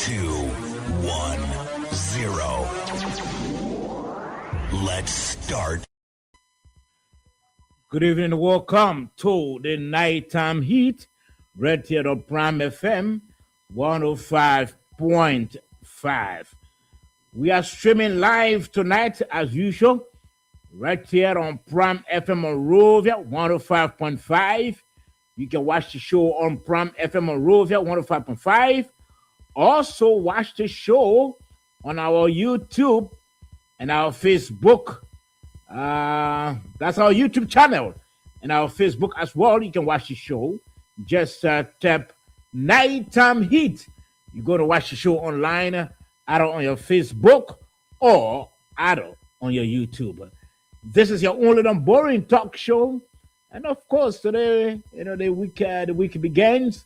2, 1, 0. Let's start. Good evening and welcome to the Nighttime Heat, right here on Prime FM 105.5. We are streaming live tonight as usual, right here on Prime FM Monrovia 105.5. You can watch the show on Prime FM Monrovia 105.5. Also watch the show on our YouTube and our Facebook. That's our YouTube channel and our Facebook as well. You can watch the show. Just tap Nighttime Heat. You're going to watch the show online, either on your Facebook or either on your YouTube. This is your only boring talk show. And of course, today, the week begins.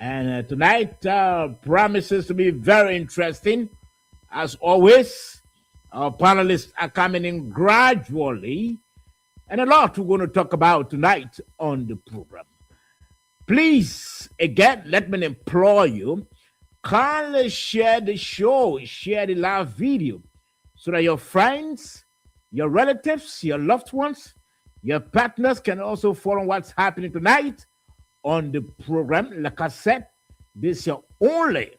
And tonight promises to be very interesting. As always, our panelists are coming in gradually. And a lot we're going to talk about tonight on the program. Please, again, let me implore you, kindly share the show, share the live video, so that your friends, your relatives, your loved ones, your partners can also follow what's happening tonight on the program. Like I said, this is your only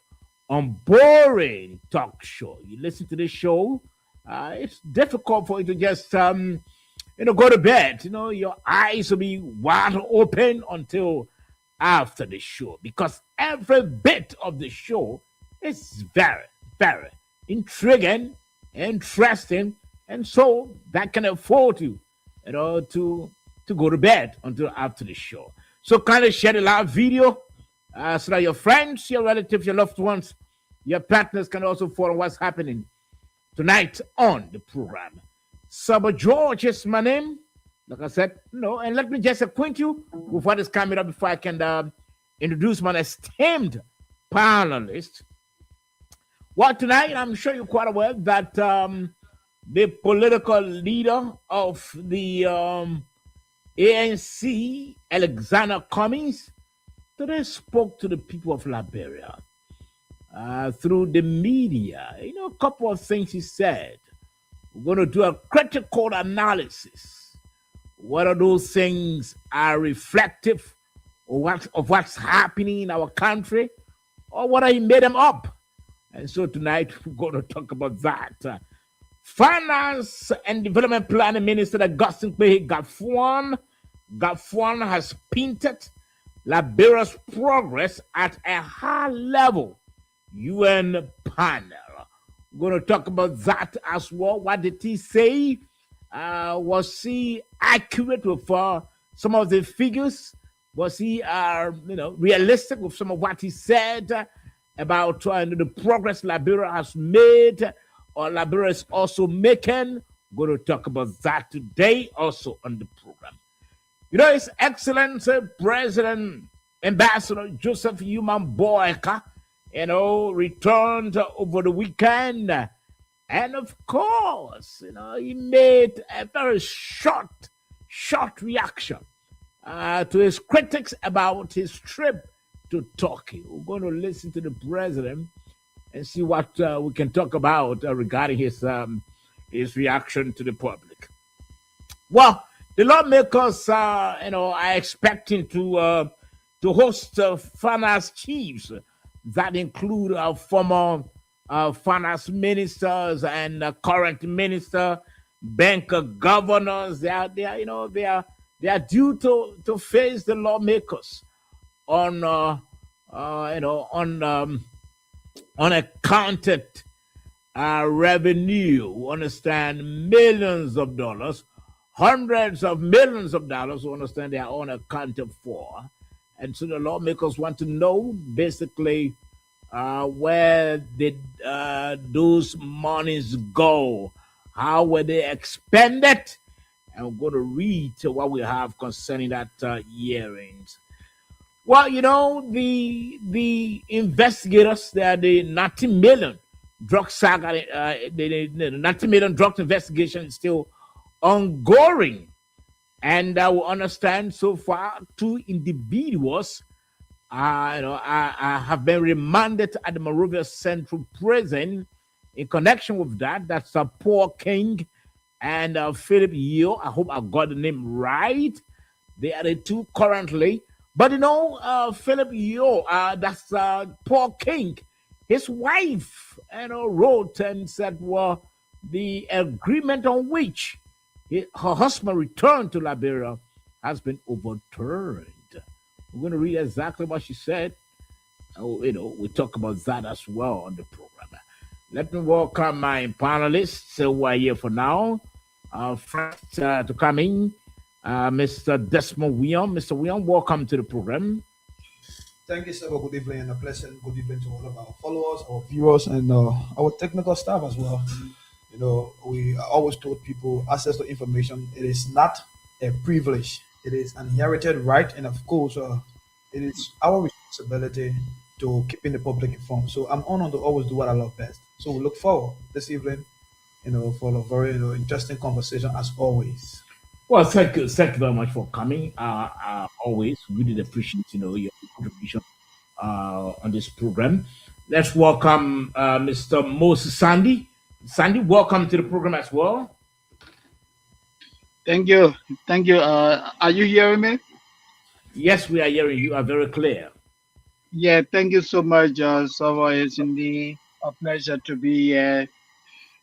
boring talk show. You listen to this show, it's difficult for you to just go to bed. Your eyes will be wide open until after the show, because every bit of the show is very, very intriguing, interesting, and so that can afford you, to go to bed until after the show. So kindly share the live video so that your friends, your relatives, your loved ones, your partners can also follow what's happening tonight on the program. Saba George is my name. Like I said, and let me just acquaint you with what is coming up before I can introduce my esteemed panelist. Well, tonight I'm sure you're quite aware that the political leader of the ANC, Alexander Cummings, today spoke to the people of Liberia through the media. A couple of things he said. We're going to do a critical analysis. Whether those things are reflective of what's happening in our country, or whether he made them up. And so tonight we're going to talk about that. Finance and Development Planning Minister Augustine Gafuan has painted Liberia's progress at a high level UN panel. We're going to talk about that as well. What did he say? Was he accurate with some of the figures? Was he realistic with some of what he said about the progress Liberia has made, or Liberia is also making? We're going to talk about that today also on the program. His Excellency President Ambassador Joseph Human Boyka, returned over the weekend. And of course, he made a very short reaction to his critics about his trip to Turkey. We're going to listen to the president and see what we can talk about regarding his reaction to the public. Well, the lawmakers, are expecting to host finance chiefs that include former finance ministers and current minister, bank governors. They are due to face the lawmakers on unaccounted revenue. Understand, millions of dollars, hundreds of millions of dollars. Understand, they are unaccounted for, and so the lawmakers want to know basically where did those monies go? How were they expended? And we're going to read what we have concerning that hearings. Well, the investigators, they are the 90 million drug saga, the 90 million drug investigation is still ongoing. And we understand so far 2 individuals I have been remanded at the Monrovia Central Prison. In connection with that, that's Paul King and Philip Yeo. I hope I got the name right. They are the two currently. But Philip Yeo, that's Paul King. His wife, wrote and said, well, the agreement on which her husband returned to Liberia has been overturned. We're going to read exactly what she said. We talk about that as well on the program. Let me welcome my panelists who are here for now. First to come in, Mr. Desmond William. Mr. William, welcome to the program. Thank you, sir. Good evening and a pleasant good evening to all of our followers, our viewers, and our technical staff as well. We always told people access to information, it is not a privilege. It is an inherited right, and of course, it is our responsibility to keeping the public informed. So I'm honored to always do what I love best. So we look forward this evening, for a very interesting conversation as always. Well, thank you very much for coming. Always really appreciate your contribution on this program. Let's welcome Mr. Moses Sandy. Sandy, welcome to the program as well. Thank you. Are you hearing me? Yes, we are hearing you. Are very clear. Yeah, thank you so much, Sava. It's indeed a pleasure to be here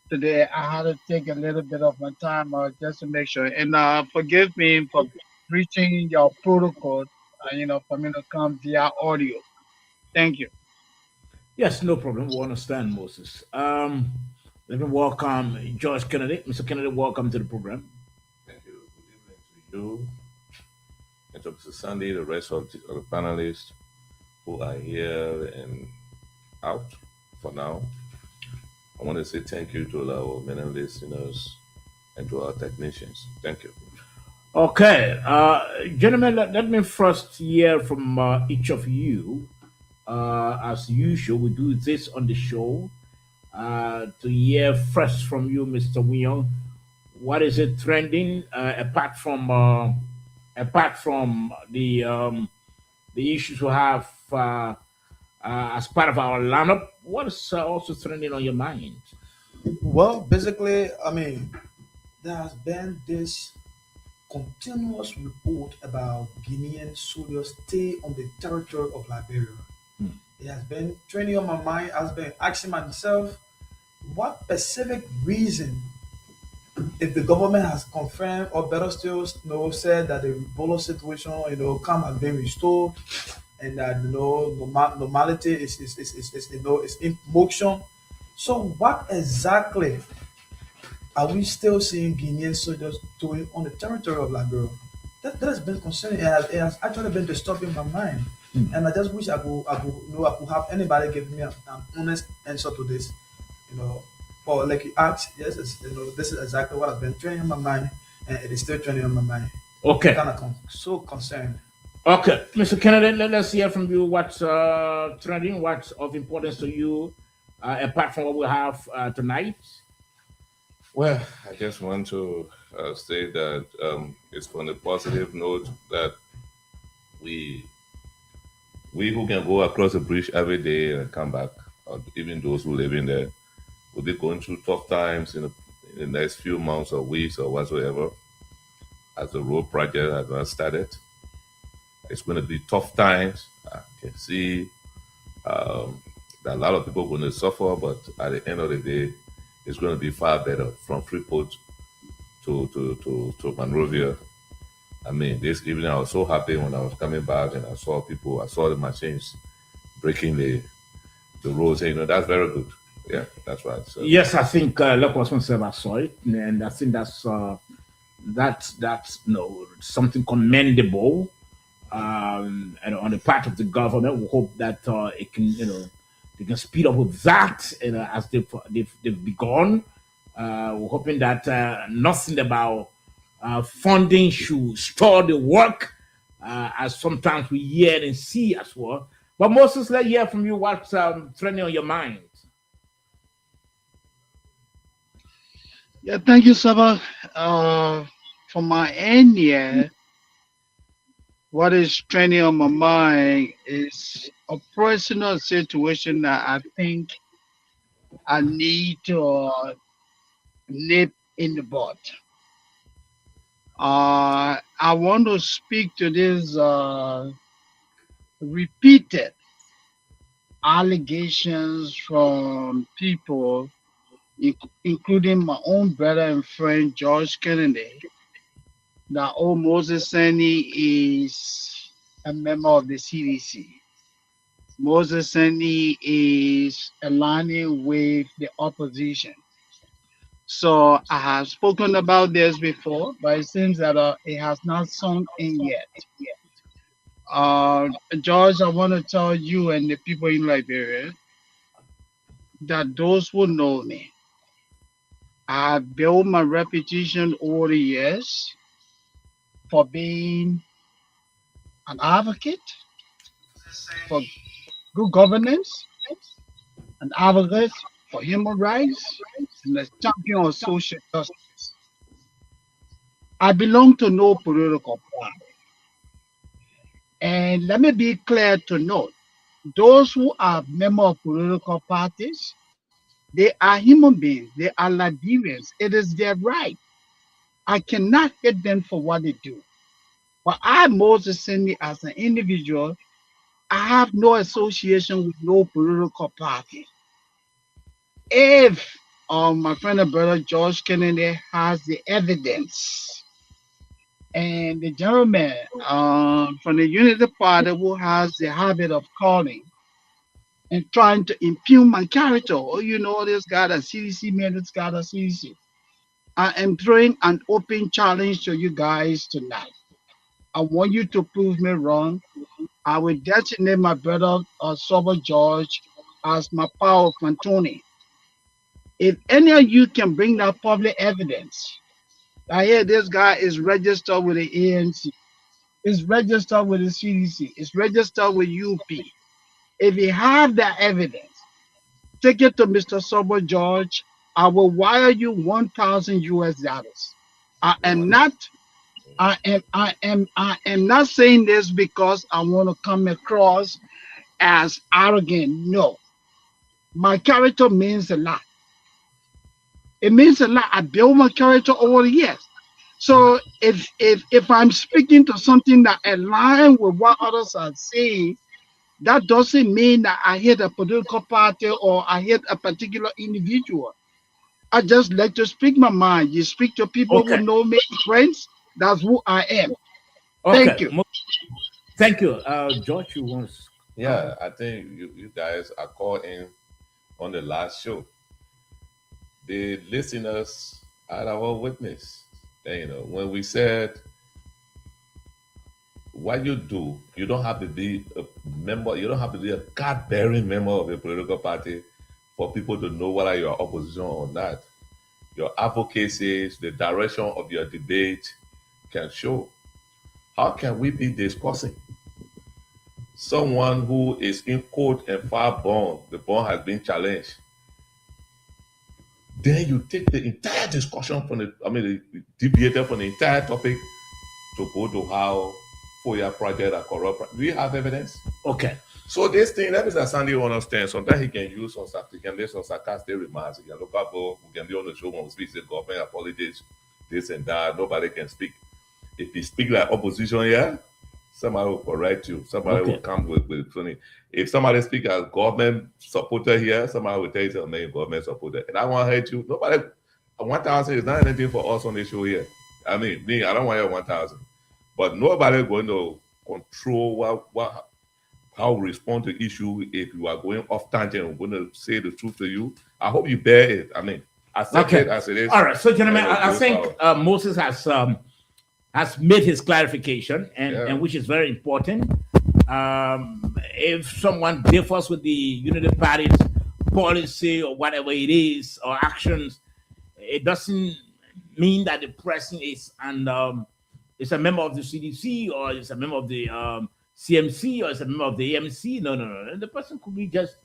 today. I had to take a little bit of my time just to make sure. And forgive me for breaching your protocol, for me to come via audio. Thank you. Yes, no problem. We understand, Moses. Let me welcome George Kennedy. Mr. Kennedy, welcome to the program. Thank you. Good evening to you, and to Mr. Sandy, the rest of the panelists who are here and out for now. I want to say thank you to our many listeners and to our technicians. Thank you. Okay, gentlemen, let me first hear from each of you. As usual, we do this on the show. To hear first from you, Mr. William, what is it trending apart from the issues we have as part of our lineup? What is also trending on your mind? Well, basically, there has been this continuous report about Guinean soldiers stay on the territory of Liberia. It has been training on my mind. I've been asking myself, what specific reason, if the government has confirmed or better still, said that the Ebola situation, come has been restored, and that normality is in motion. So, what exactly are we still seeing Guinean soldiers doing on the territory of Liberia? That has been concerning. It has actually been disturbing my mind. And I just wish I could have anybody give me an honest answer to this. For like you asked, yes, this is exactly what has been training my mind, and it is still training on my mind. Okay. Kind of so concerned. Okay, Mr. Kennedy, let's hear from you. What's trending? What's of importance to you, apart from what we have tonight? Well, I just want to say that it's on a positive note that we who can go across the bridge every day and come back, or even those who live in there, will be going through tough times in the next few months or weeks or whatsoever, as the road project has not started. It's going to be tough times. I can see that a lot of people are going to suffer, but at the end of the day, it's going to be far better from Freeport to Monrovia. This evening I was so happy when I was coming back and I saw the machines breaking the roads. That's very good. Yeah, that's right. So, yes, I think like was said, I saw it, and I think that's something commendable. And on the part of the government, we hope that it can they can speed up with that, as they've begun. We're hoping that nothing about funding should stall the work, as sometimes we hear and see as well. But Moses, let's hear from you what's trending on your mind. Yeah, thank you, Saba. From my end, yeah, what is training on my mind is a personal situation that I think I need to nip in the bud. I want to speak to this repeated allegations from people, including my own brother and friend George Kennedy, that oh, Moses Sani is a member of the CDC. Moses Sani is aligning with the opposition. So I have spoken about this before, but it seems that it has not sunk in yet. George, I want to tell you and the people in Liberia that those who know me, I have built my reputation over the years for being an advocate for good governance, an advocate for human rights, and a champion of social justice. I belong to no political party. And let me be clear to note, those who are members of political parties, they are human beings, they are Liberians. It is their right. I cannot hate them for what they do. But I, Moses Cindy, as an individual, I have no association with no political party. If my friend and brother George Kennedy has the evidence, and the gentleman from the Unity Party who has the habit of calling and trying to impugn my character, oh, you know, this guy, the CDC man, this guy, the CDC. I am throwing an open challenge to you guys tonight. I want you to prove me wrong. I will designate my brother Sober George as my power of Antony. If any of you can bring that public evidence, I hear this guy is registered with the ANC, is registered with the CDC, is registered with UP. If you have that evidence, take it to Mr. Sober George. I will wire you 1,000 US dollars. I am not saying this because I want to come across as arrogant. No. My character means a lot. It means a lot. I built my character over the years. So if I'm speaking to something that aligns with what others are saying, that doesn't mean that I hate a political party or I hate a particular individual. I just like to speak my mind. You speak to people who know me, friends. That's who I am. Okay. Thank you. Thank you. George, you want to... Yeah, I think you guys are called in on the last show. The listeners are our witness. And, you know, when we said what you do, you don't have to be a member, you don't have to be a card-bearing member of a political party for people to know whether you are opposition or not. Your advocacy, the direction of your debate can show. How can we be discussing someone who is in court and file bond, the bond has been challenged? Then you take the entire discussion deviated from the entire topic to go to how FOIA project are corrupt. Do you have evidence? Okay. So this thing, let Mr. Sandy understand. Sometimes he can use some sarcastic remarks. He can look up, we can be on the show when we speak, say government apologies, this and that. Nobody can speak. If he speak like opposition here, somebody will correct you. Somebody will come with funny. If somebody speak as government supporter here, somebody will tell you something government supporter. And I want to hate you. Nobody, 1,000 is not anything for us on the show here. I mean, me, I don't want your 1,000. But nobody going to control how we respond to issue. If you are going off tangent, I'm going to say the truth to you. I hope you bear it. I mean, accept it as it is. All right. So, gentlemen, I think Moses has made his clarification, and which is very important. If someone differs with the Unity Party's policy or whatever it is or actions, it doesn't mean that the person is is a member of the CDC or is a member of the CMC or is a member of the AMC. No. The person could be just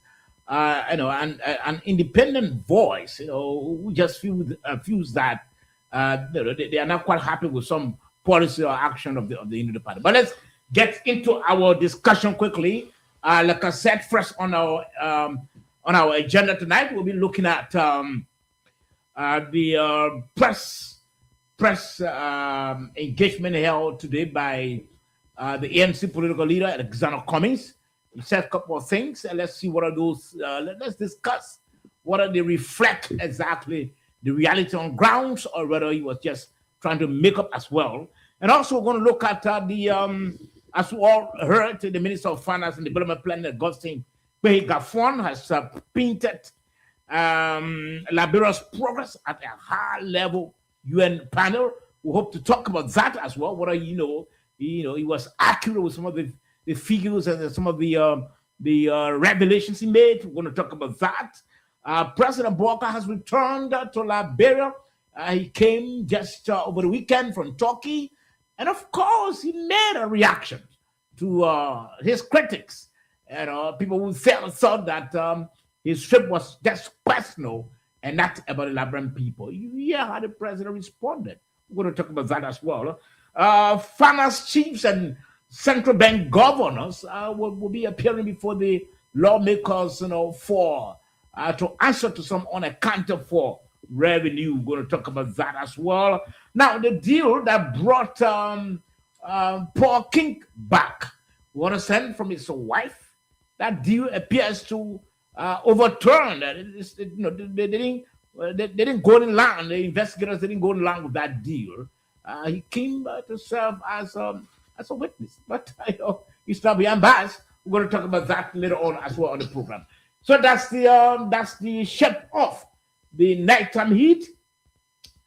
an independent voice, who just feels that they are not quite happy with some policy or action of the Unity Party. But let's get into our discussion quickly, like I said, first on our agenda tonight, we'll be looking at the press engagement held today by the ANC political leader Alexander Cummings. He said a couple of things, and let's see what are those. Let's discuss whether they reflect exactly the reality on grounds or whether he was just trying to make up as well. And also, we're going to look at the, as we all heard, the Minister of Finance and Development Planning, Augustine Gafon, has painted Liberia's progress at a high-level UN panel. We hope to talk about that as well. Whether he was accurate with some of the figures and some of the revelations he made. We're going to talk about that. President Bouaka has returned to Liberia. He came just over the weekend from Turkey, and of course, he made a reaction to his critics and people who thought that his trip was just personal and not about the Liberian people. You hear how the president responded. We're going to talk about that as well. Finance chiefs and central bank governors will be appearing before the lawmakers, for to answer to some unaccounted for revenue. We're going to talk about that as well. Now, the deal that brought Paul King back, we want to send from his wife. That deal appears to overturn. They didn't go in line. The investigators didn't go in line with that deal. He came to serve as a witness, but he's not behind bars. We're going to talk about that later on as well on the program. So that's the shape of the nighttime heat.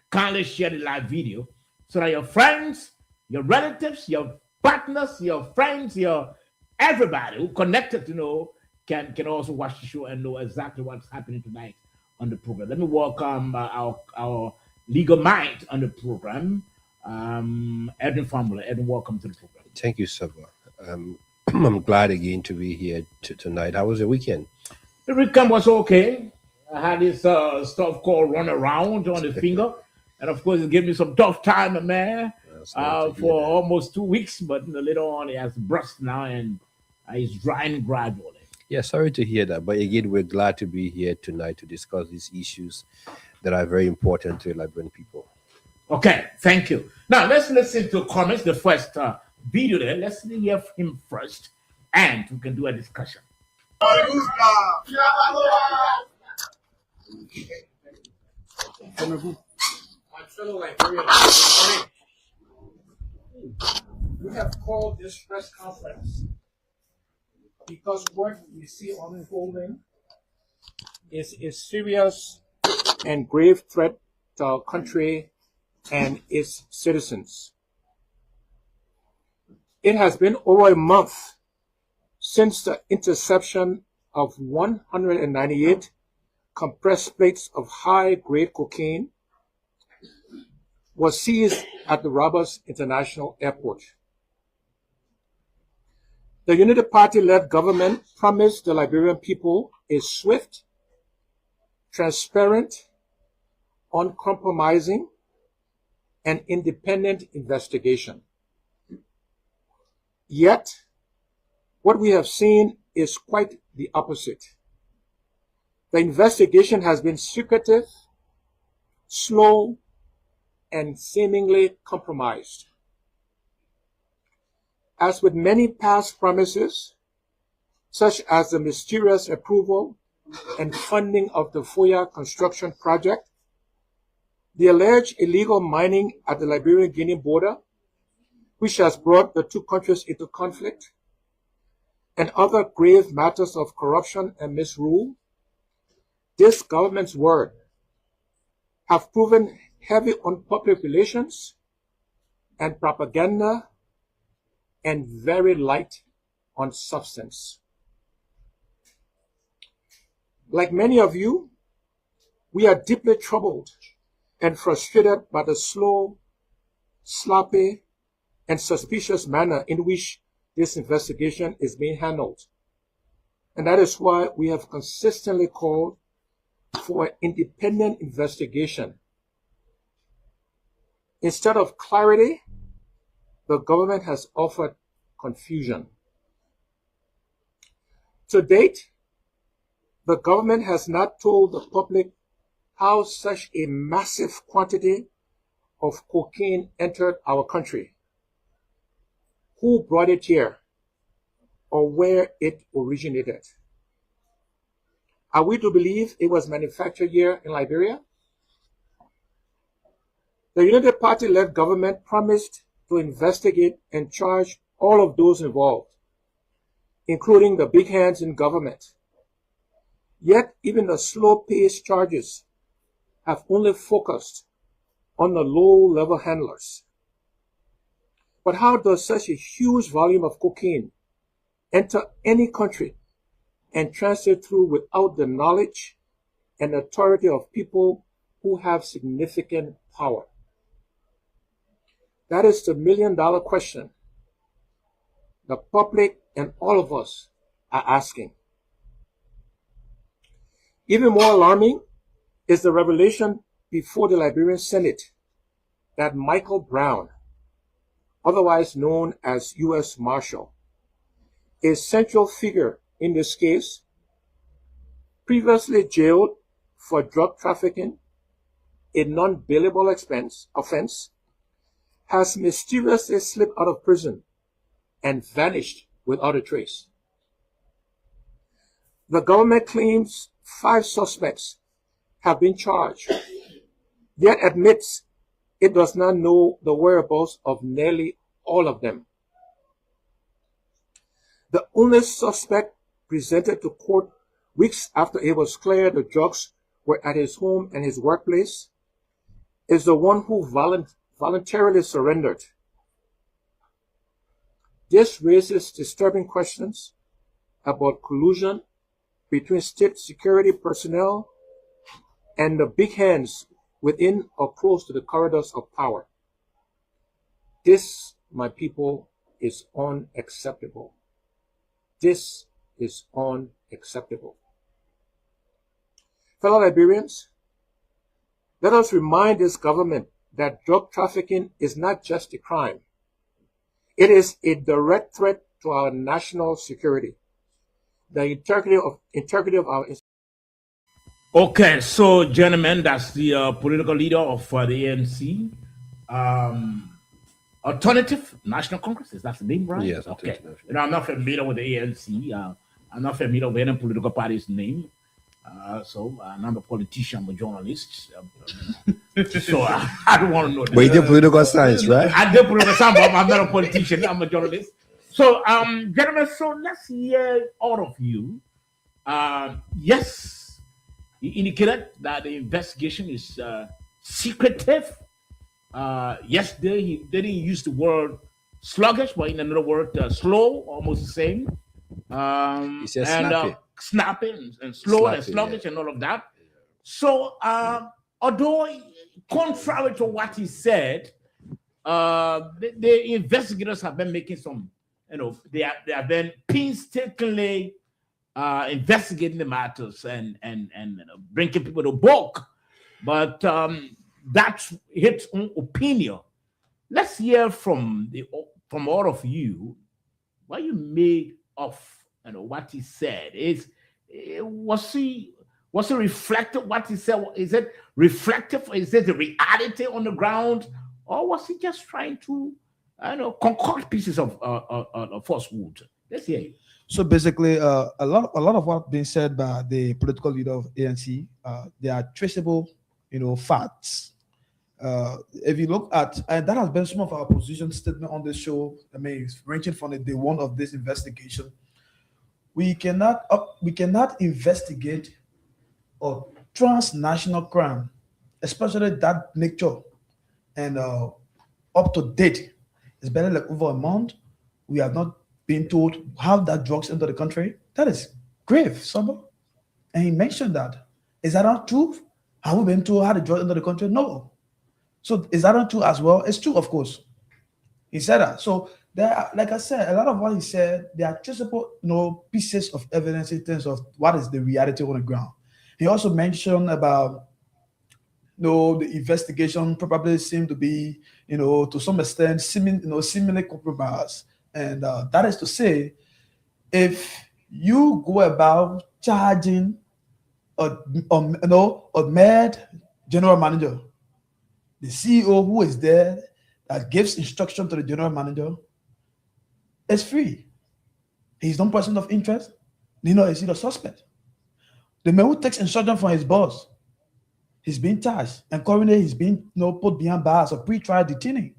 Kindly share the live video so that your friends, your relatives, your partners, your friends, your everybody who connected can also watch the show and know exactly what's happening tonight on the program. Let me welcome our legal mind on the program, Edwin Formula. Edwin, welcome to the program. Thank you, Sava. I'm glad again to be here tonight. How was the weekend? The weekend was okay. I had this stuff called run around on the finger. And of course, it gave me some tough time, man, for almost 2 weeks. But later on, it has burst now and it's drying gradually. Yeah, sorry to hear that. But again, we're glad to be here tonight to discuss these issues that are very important to Liberian people. Okay, thank you. Now, let's listen to comments, the first video there. Let's hear him first, and we can do a discussion. My fellow Liberians, we have called this press conference because what we see unfolding is a serious and grave threat to our country and its citizens. It has been over a month since the interception of 198 compressed plates of high-grade cocaine was seized at the Roberts International Airport. The Unity Party-led government promised the Liberian people a swift, transparent, uncompromising, and independent investigation. Yet, what we have seen is quite the opposite. The investigation has been secretive, slow, and seemingly compromised. As with many past promises, such as the mysterious approval and funding of the Foya construction project, the alleged illegal mining at the Liberian-Guinea border, which has brought the two countries into conflict, and other grave matters of corruption and misrule, this government's word have proven heavy on public relations and propaganda and very light on substance. Like many of you, we are deeply troubled and frustrated by the slow, sloppy, and suspicious manner in which this investigation is being handled. And that is why we have consistently called for an independent investigation. Instead of clarity, the government has offered confusion. To date, the government has not told the public how such a massive quantity of cocaine entered our country, who brought it here, or where it originated. Are we to believe it was manufactured here in Liberia? The United Party-led government promised to investigate and charge all of those involved, including the big hands in government. Yet even the slow-paced charges have only focused on the low-level handlers. But how does such a huge volume of cocaine enter any country and transit through without the knowledge and authority of people who have significant power? That is the million-dollar question the public and all of us are asking. Even more alarming is the revelation before the Liberian Senate that Michael Brown, otherwise known as U.S. Marshal, a central figure in this case, previously jailed for drug trafficking, a non-bailable offense, has mysteriously slipped out of prison and vanished without a trace. The government claims 5 suspects have been charged, yet admits it does not know the whereabouts of nearly all of them. The only suspect presented to court weeks after it was clear the drugs were at his home and his workplace is the one who voluntarily surrendered. This raises disturbing questions about collusion between state security personnel and the big hands within or close to the corridors of power. This, my people, is unacceptable. This is unacceptable. Fellow Liberians, let us remind this government that drug trafficking is not just a crime. It is a direct threat to our national security, the integrity of our institutions. Okay, so gentlemen, that's the political leader of the ANC. Alternative National Congress, is that the name, right? Yes. Okay. I'm not familiar with the ANC. I'm not familiar with any political party's name. So I'm not a politician, I'm a journalist. So I don't want to know that. But you did political science, right? I did political science, but I'm not a politician, I'm a journalist. So, gentlemen, so let's hear all of you. Yes, he indicated that the investigation is secretive. Yesterday, he didn't use the word sluggish, but in another word, slow, almost the same. He says snappy. Snappy and slow and Snappy, sluggish and all of that. So, although contrary to what he said, the investigators have been making some, they have been painstakingly investigating the matters and bringing people to book. But that's his own opinion. Let's hear from all of you what you made of what he said. Was he reflective? What he said, is it reflective? Is it the reality on the ground, or was he just trying to concoct pieces of falsehood? Let's hear you. So basically, a lot of what being said by the political leader of ANC, they are traceable, facts. If you look at, and that has been some of our position statement on this show. I mean, it's ranging from the day one of this investigation. We cannot investigate a transnational crime, especially that nature, and up to date. It's been like over a month. We have not been told how that drugs enter the country. That is grave, Samba. And he mentioned that. Is that not true? Have we been told how the drugs enter the country? No. So is that not true as well? It's true, of course. He said that. So there are, like I said, a lot of what he said, there are traceable, pieces of evidence in terms of what is the reality on the ground. He also mentioned about, the investigation probably seemed to be, to some extent, seemingly compromised. And that is to say, if you go about charging a mad general manager, the CEO who is there that gives instruction to the general manager is free. He's not person of interest. Is he the suspect? The man who takes instruction from his boss, he's being charged, and currently he's being put behind bars or pre-trial detaining.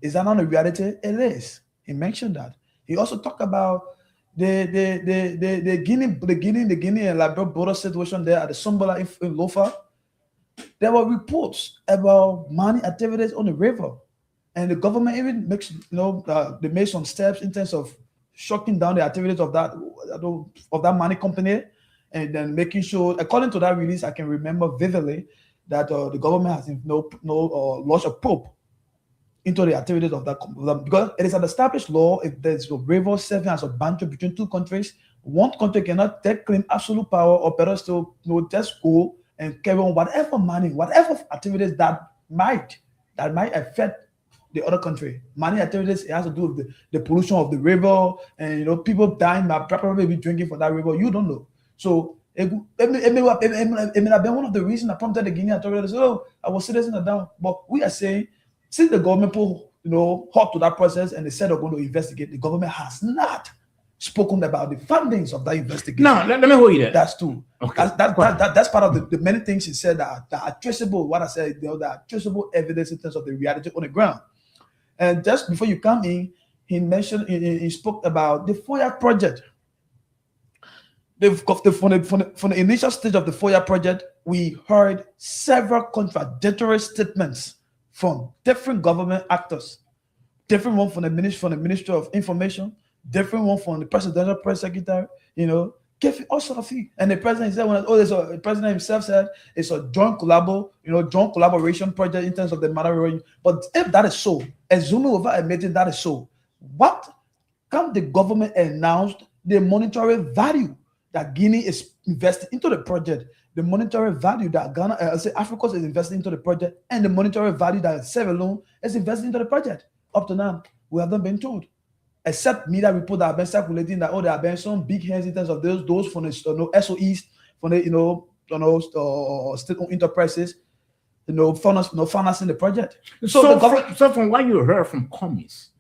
Is that not a reality? It is. He mentioned that. He also talked about the Guinea and Liberia border situation there at the Sumbola in Lofa. There were reports about money activities on the river, and the government even makes they made some steps in terms of shutting down the activities of that money company, and then making sure, according to that release, I can remember vividly that the government has launched a probe into the activities of that company, because it is an established law. If there's a river serving as a boundary between two countries, one country cannot take claim absolute power, or better still, just go and carry on whatever money, whatever activities that might affect the other country. Money activities, it has to do with the pollution of the river, and people dying, probably be drinking from that river. You don't know. So it may have been one of the reasons that prompted the Guinea authorities. Our citizens are down, but we are saying, since the government put halt to that process and they said they're going to investigate, the government has not spoken about the findings of that investigation. No, let me hold you there. That's true. Okay. That's part of the many things he said that are traceable. What I said, that are traceable evidence in terms of the reality on the ground. And just before you come in, he mentioned, he spoke about the FOIA project. From the initial stage of the FOIA project, we heard several contradictory statements from different government actors. Different one from the Ministry of Information, different one from the Presidential Press Secretary, gave all sort of things. And the president said, the president himself said it's a joint collaboration project in terms of the matter. But if that is so, assuming over admitting that is so, what can the government announce the monetary value that Guinea is investing into the project, the monetary value that Africa is investing into the project, and the monetary value that Sierra Leone is investing into the project? Up to now, we haven't been told, except media reports that have been circulating that there have been some big hands in terms of those from the SOEs, from the state-owned enterprises, financing the project. So from what you heard from Cummings,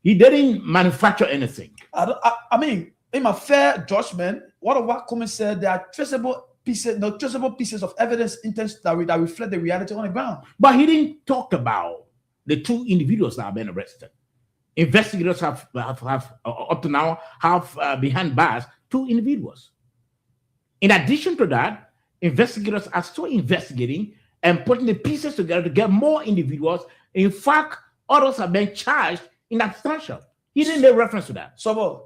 he didn't manufacture anything. I mean, in my fair judgment, what Cummings said, there are traceable pieces of evidence in terms that reflect the reality on the ground. But he didn't talk about the two individuals that have been arrested. Investigators have up to now have behind bars 2 individuals. In addition to that, investigators are still investigating and putting the pieces together to get more individuals. In fact, others have been charged in absentia. He didn't make reference to that. So,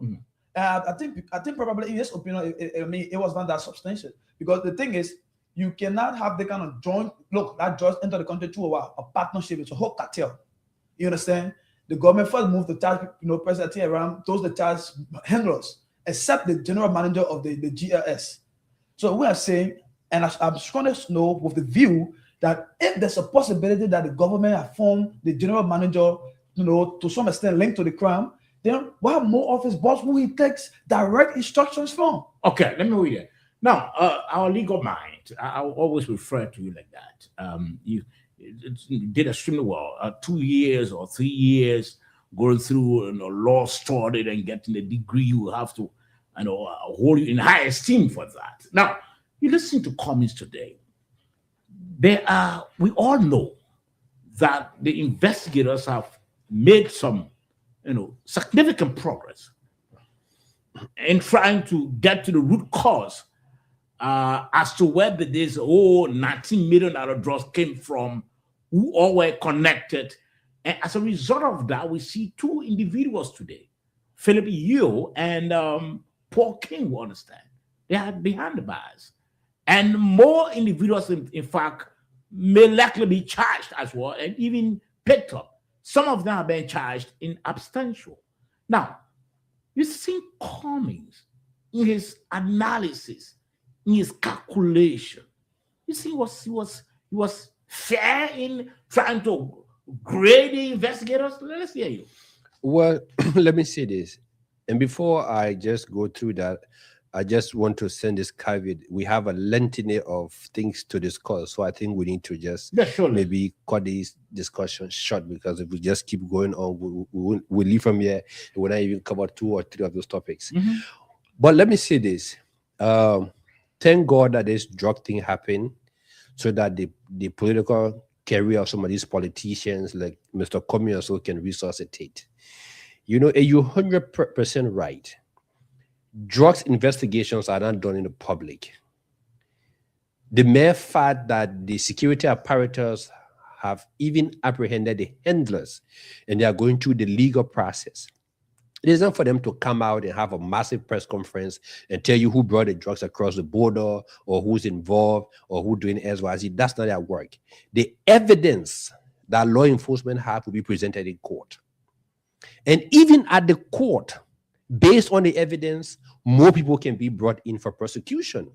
I think probably in his opinion, it was not that substantial, because the thing is, you cannot have the kind of joint that just entered the country through a partnership. It's a whole cartel. You understand? The government first moved the charge, President around those the charge handlers, except the general manager of the GLS. So we are saying, and I'm strongly know with the view that if there's a possibility that the government have formed the general manager, to some extent linked to the crime, then why more of his boss who he takes direct instructions from? Okay, let me read it. Now, our legal mind, I'll always refer to you like that. You did extremely well. 2 years or 3 years going through law studied and getting a degree, you have to hold you in high esteem for that. Now, you listen to Cummings today. We all know that the investigators have made some significant progress in trying to get to the root cause as to whether this $19 million draws came from, who all were connected. And as a result of that, we see 2 individuals today, Philip Yeo and Paul King, we understand. They are behind the bars. And more individuals, in fact, may likely be charged as well and even picked up. Some of them have been charged in absentia. Now, you see Cummings in his analysis, in his calculation. You see, he was fair in trying to grade the investigators. Let's hear you. Well, let me say this. And before I just go through that, I just want to send this caveat. We have a lengthy of things to discuss. So I think we need to just Yeah, surely. maybe cut these discussions short, because if we just keep going on, we'll leave from here and we'll not even cover 2 or 3 of those topics. But let me say this. Thank God that this drug thing happened, so that the political career of some of these politicians like Mr. Comey also can resuscitate. You know, you're 100% right. Drugs investigations are not done in the public. The mere fact that the security apparatus have even apprehended the handlers and they are going through the legal process. It isn't for them to come out and have a massive press conference and tell you who brought the drugs across the border or who's involved or who doing XYZ. That's not their work. The evidence that law enforcement have will be presented in court. And even at the court, based on the evidence, more people can be brought in for prosecution.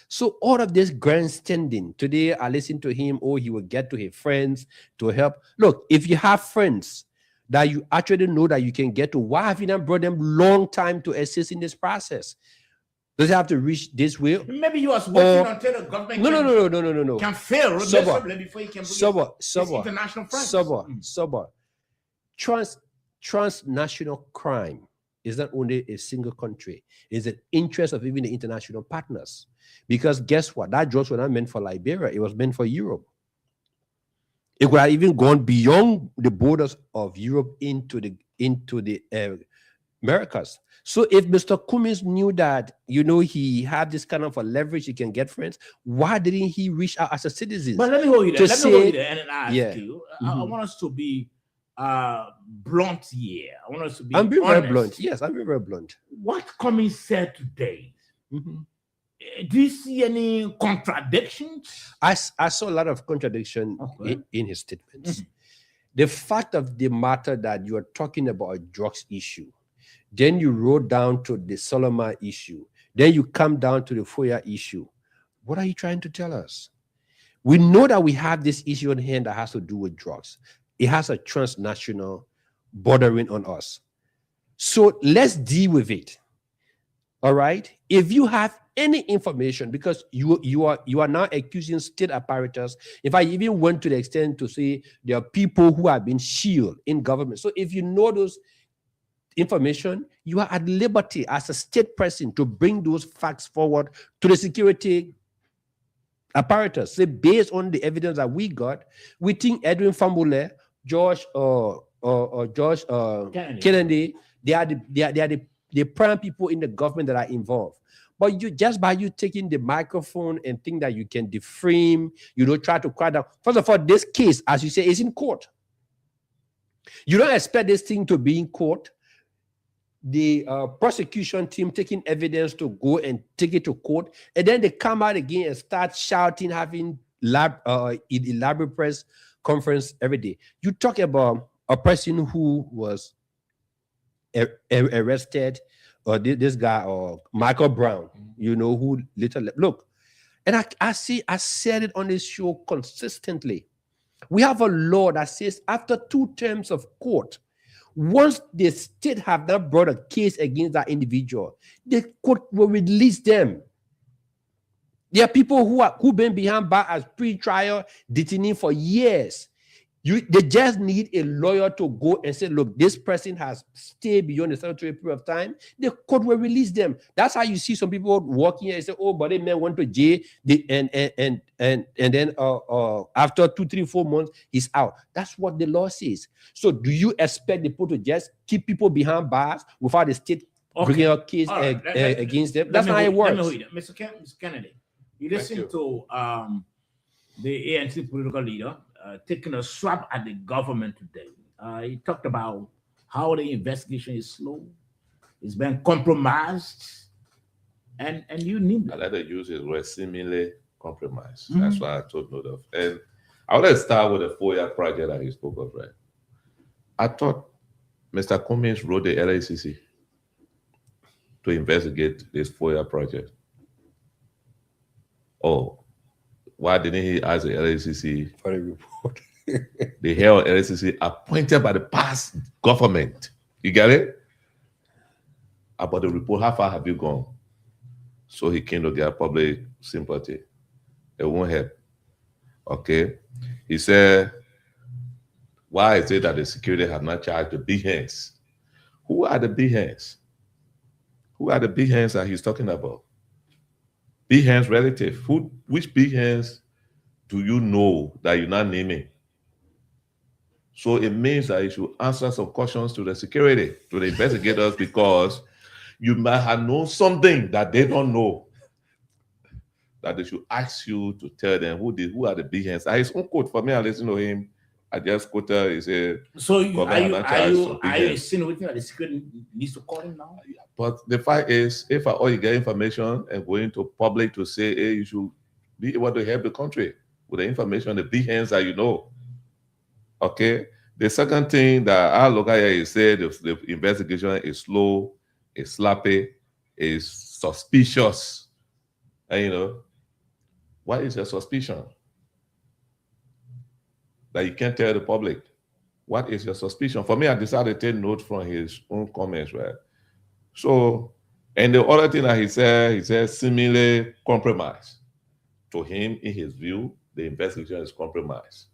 So all of this grandstanding, today I listened to him, he will get to his friends to help. Look, if you have friends that you actually know that you can get to, why have you not brought them long time to assist in this process? Does it have to reach this way? Maybe you was waiting until the government No. can fail before you can bring international friends. Transnational crime is not only a single country, it's an interest of even the international partners. Because guess what? That drugs were not meant for Liberia, it was meant for Europe. It could have even gone beyond the borders of Europe into the Americas. So if Mr. Cummings knew that, he had this kind of a leverage, he can get friends, why didn't he reach out as a citizen? But let me hold you there. Let me hold you there and ask you. I want us to be blunt here. I want us to be I'm being honest. very blunt. Yes, I'm being very blunt. What Cummings said today, do you see any contradictions? I saw a lot of contradiction in his statements. The fact of the matter that you are talking about a drugs issue, then you wrote down to the Solomon issue, then you come down to the FOIA issue. What are you trying to tell us? We know that we have this issue on hand that has to do with drugs. It has a transnational bordering on us. So let's deal with it. All right? If you have any information, because you are now accusing state apparatus. If I even went to the extent to say there are people who have been shielded in government. So if you know those information, you are at liberty as a state person to bring those facts forward to the security apparatus. Say, based on the evidence that we got, we think Edwin Fambule, George Kennedy, they are the prime people in the government that are involved. But by you taking the microphone and think that you can defame, try to cry down. First of all, this case, as you say, is in court. You don't expect this thing to be in court. The prosecution team taking evidence to go and take it to court, and then they come out again and start shouting, having elaborate press conference every day. You talk about a person who was arrested, or this guy, or Michael Brown, who literally look. And I said it on this show consistently. We have a law that says after 2 terms of court, once the state have not brought a case against that individual, the court will release them. There are people who've been behind bars as pre-trial detainee for years. They just need a lawyer to go and say, look, this person has stayed beyond a certain period of time. The court will release them. That's how you see some people walking here and say, but the man went to jail, and then after 2, 3, 4 months, he's out. That's what the law says. So do you expect the court to just keep people behind bars without the state bringing a case against them? That's not how it works. Mr. Kennedy, you listen to the ANC political leader taking a swap at the government today. He talked about how the investigation is slow, it's been compromised, and you need I like to use his word, seemingly compromised. That's what I took note of. And I want to start with the FOIA project that he spoke of, right? I thought Mr. Cummings wrote the LACC to investigate this FOIA project. Oh, why didn't he ask the LACC for a report? The head of LACC appointed by the past government You get it? About the report, how far have you gone? So he came to get public sympathy. It won't help. Okay. He said, why is it that the security have not charged the big hands? Who are the big hands? Who are the big hands that he's talking about? Big hands relative. Which big hands do you know that you're not naming? So it means that you should answer some questions to the security, to the investigators, because you might have known something that they don't know. That they should ask you to tell them who are the big hands. His own quote, for me, I listen to him. I just quoted, he said, so are you insinuating that the security needs to call him now? But the fact is, if all you get information and going to public to say, hey, you should be able to help the country with the information, the big hands that you know. Okay. The second thing that I look at here is say the investigation is slow, is sloppy, is suspicious. And you know, what is your suspicion? That you can't tell the public. What is your suspicion? For me, I decided to take note from his own comments, right? So, and the other thing that he said seemingly compromise. To him, in his view, the investigation is compromised.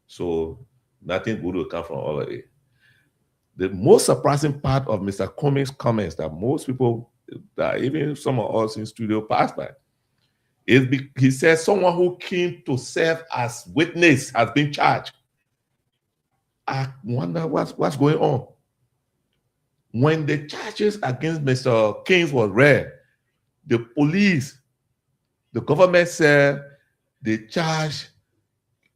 So nothing good will come from all of it. The most surprising part of Mr. Cummings' comments that most people, that even some of us in studio passed by, is he says someone who came to serve as witness has been charged. I wonder what's going on. When the charges against Mr. Kings was read, the police, the government said the charge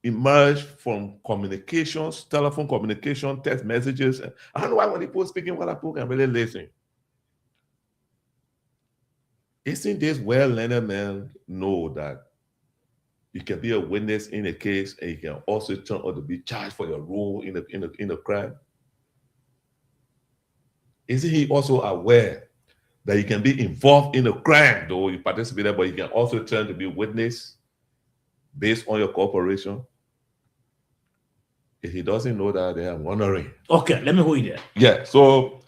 emerged from communications, telephone communication, text messages. I don't know why when people speaking what people can really listen. Isn't this well-learned man know that you can be a witness in a case and you can also turn out to be charged for your role in a crime? Isn't he also aware that you can be involved in a crime, though you participated, but you can also turn to be a witness based on your cooperation? If he doesn't know that, then I'm wondering. Okay, let me hold you there. Yeah, so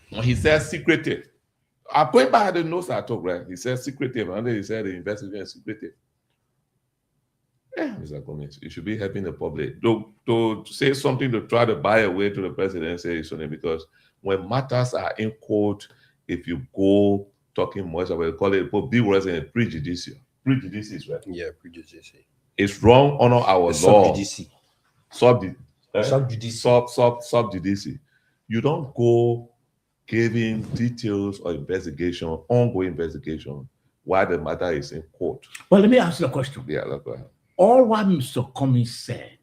when he says secretive, I'm going by the notes I took, right? He said secretive, and then he said the investigation is secretive. Yeah, Mr. Gomez, you should be helping the public. To say something to try to buy a way to the presidency is something, because when matters are in court, if you go talking much about it, call it big words and prejudicial. Prejudice, right? Yeah, prejudice. It's wrong under our law. Subjudice. Subjudice. You don't go giving details or investigation, ongoing investigation, while the matter is in court. Well, let me ask you a question. Yeah, let's go ahead. All what Mr. Cummings said,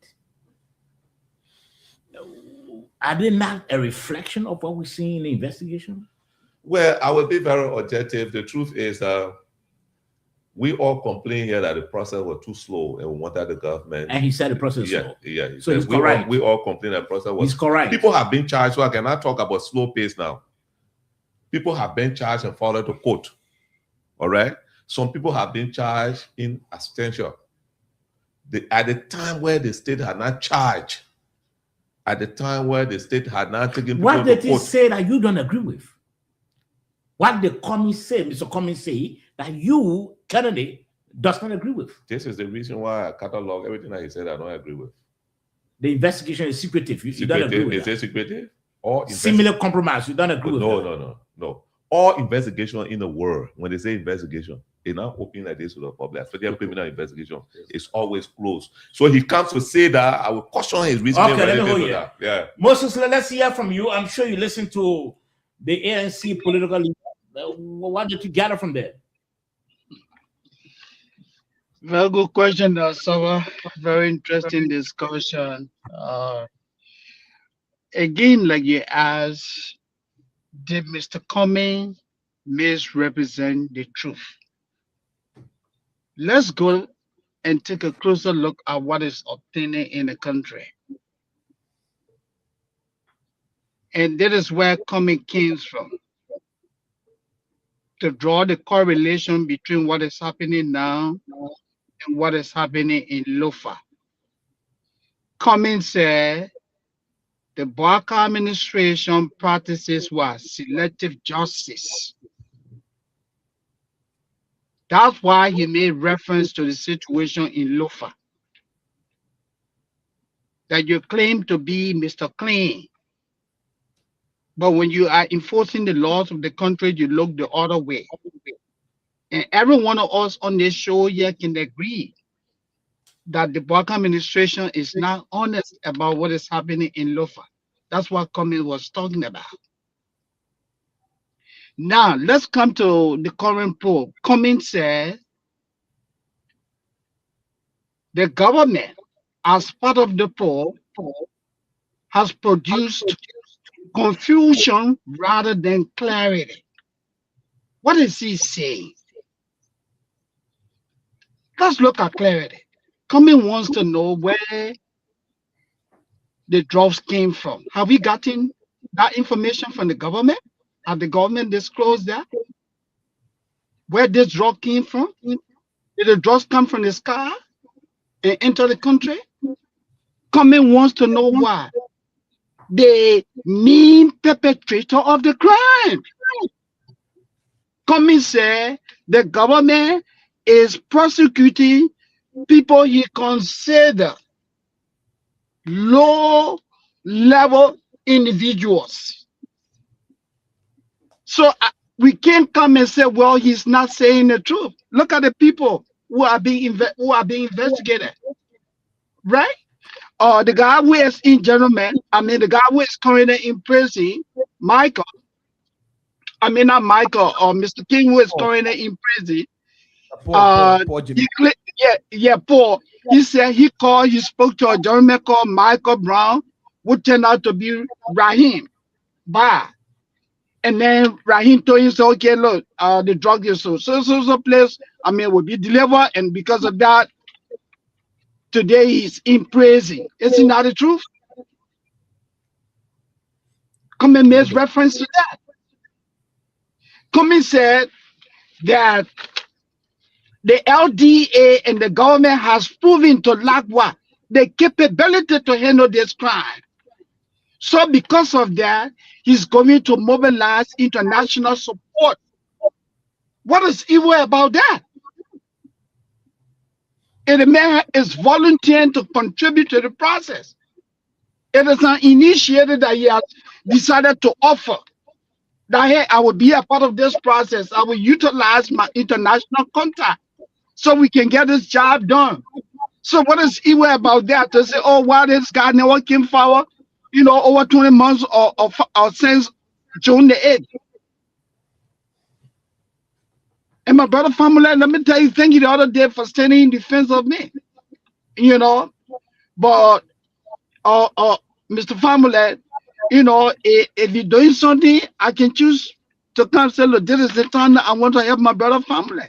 are they not a reflection of what we see in the investigation? Well, I will be very objective. The truth is, we all complain here that the process was too slow and we wanted the government. And he said the process yeah, slow. Yeah. So he's correct. We all complain that the process was. He's correct. People have been charged, so I cannot talk about slow pace now. People have been charged and followed to court. All right. Some people have been charged in absentia. At the time where the state had not charged, at the time where the state had not taken people what did to he court. say that you don't agree with? What did Cummings say, Mr. Cummings say, that you, Kennedy, does not agree with? This is the reason why I catalog everything that he said I don't agree with. The investigation is secretive. You don't agree with Is that. it secretive? Or Similar compromise. You don't agree with that. No. All investigation in the world, when they say investigation, they're not open like this to the public. Especially criminal investigation, it's always closed. So he comes to say that. I will caution his reasoning. Okay, let me hold you. Yeah. Moses, let's hear from you. I'm sure you listen to the ANC political leader. What did you gather from there? Very good question, Sava. Very interesting discussion. Again, like you asked, did Mr. Cummings misrepresent the truth? Let's go and take a closer look at what is obtaining in the country. And that is where Cummings came from, to draw the correlation between what is happening now and what is happening in Lofa. Cummings said the Barker administration practices what? Selective justice. That's why he made reference to the situation in Lofa. That you claim to be Mr. Clean. But when you are enforcing the laws of the country, you look the other way. And every one of us on this show here can agree that the Barker administration is not honest about what is happening in Lofa. That's what Cummings was talking about. Now, let's come to the current poll. Cummings said the government, as part of the poll, has produced confusion rather than clarity. What is he saying? Let's look at clarity. Cummings wants to know where the drugs came from. Have we gotten that information from the government? Have the government disclosed that? Where this drug came from? Did the drugs come from the sky and enter the country? Cummings wants to know why. The main perpetrator of the crime. Cummings said the government is prosecuting people he considers low-level individuals. So we can't come and say, well, he's not saying the truth. Look at the people who are being investigated, right? The guy who is in gentleman, the guy who is currently in prison, Michael. Not Michael, or Mr. King, who is currently in prison. Paul Jimmy. Paul. He said he spoke to a gentleman called Michael Brown, who turned out to be Rahim Ba. And then Rahim told him, okay, look, the drug is so place, will be delivered. And because of that, today he's in prison. Isn't that the truth? Cummings makes reference to that. Cummings said that the LDA and the government has proven to lack what? The capability to handle this crime. So because of that, he's going to mobilize international support. What is evil about that? And the man is volunteering to contribute to the process. It is an initiative that he has decided to offer. That, hey, I will be a part of this process. I will utilize my international contact so we can get this job done. So what is evil about that? To say, oh, why this guy never came forward, over 20 months or since June the 8th. And my brother family, let me tell you, thank you the other day for standing in defense of me. But Mr. Family, if you're doing something, I can choose to come say, look, this is the time that I want to help my brother family.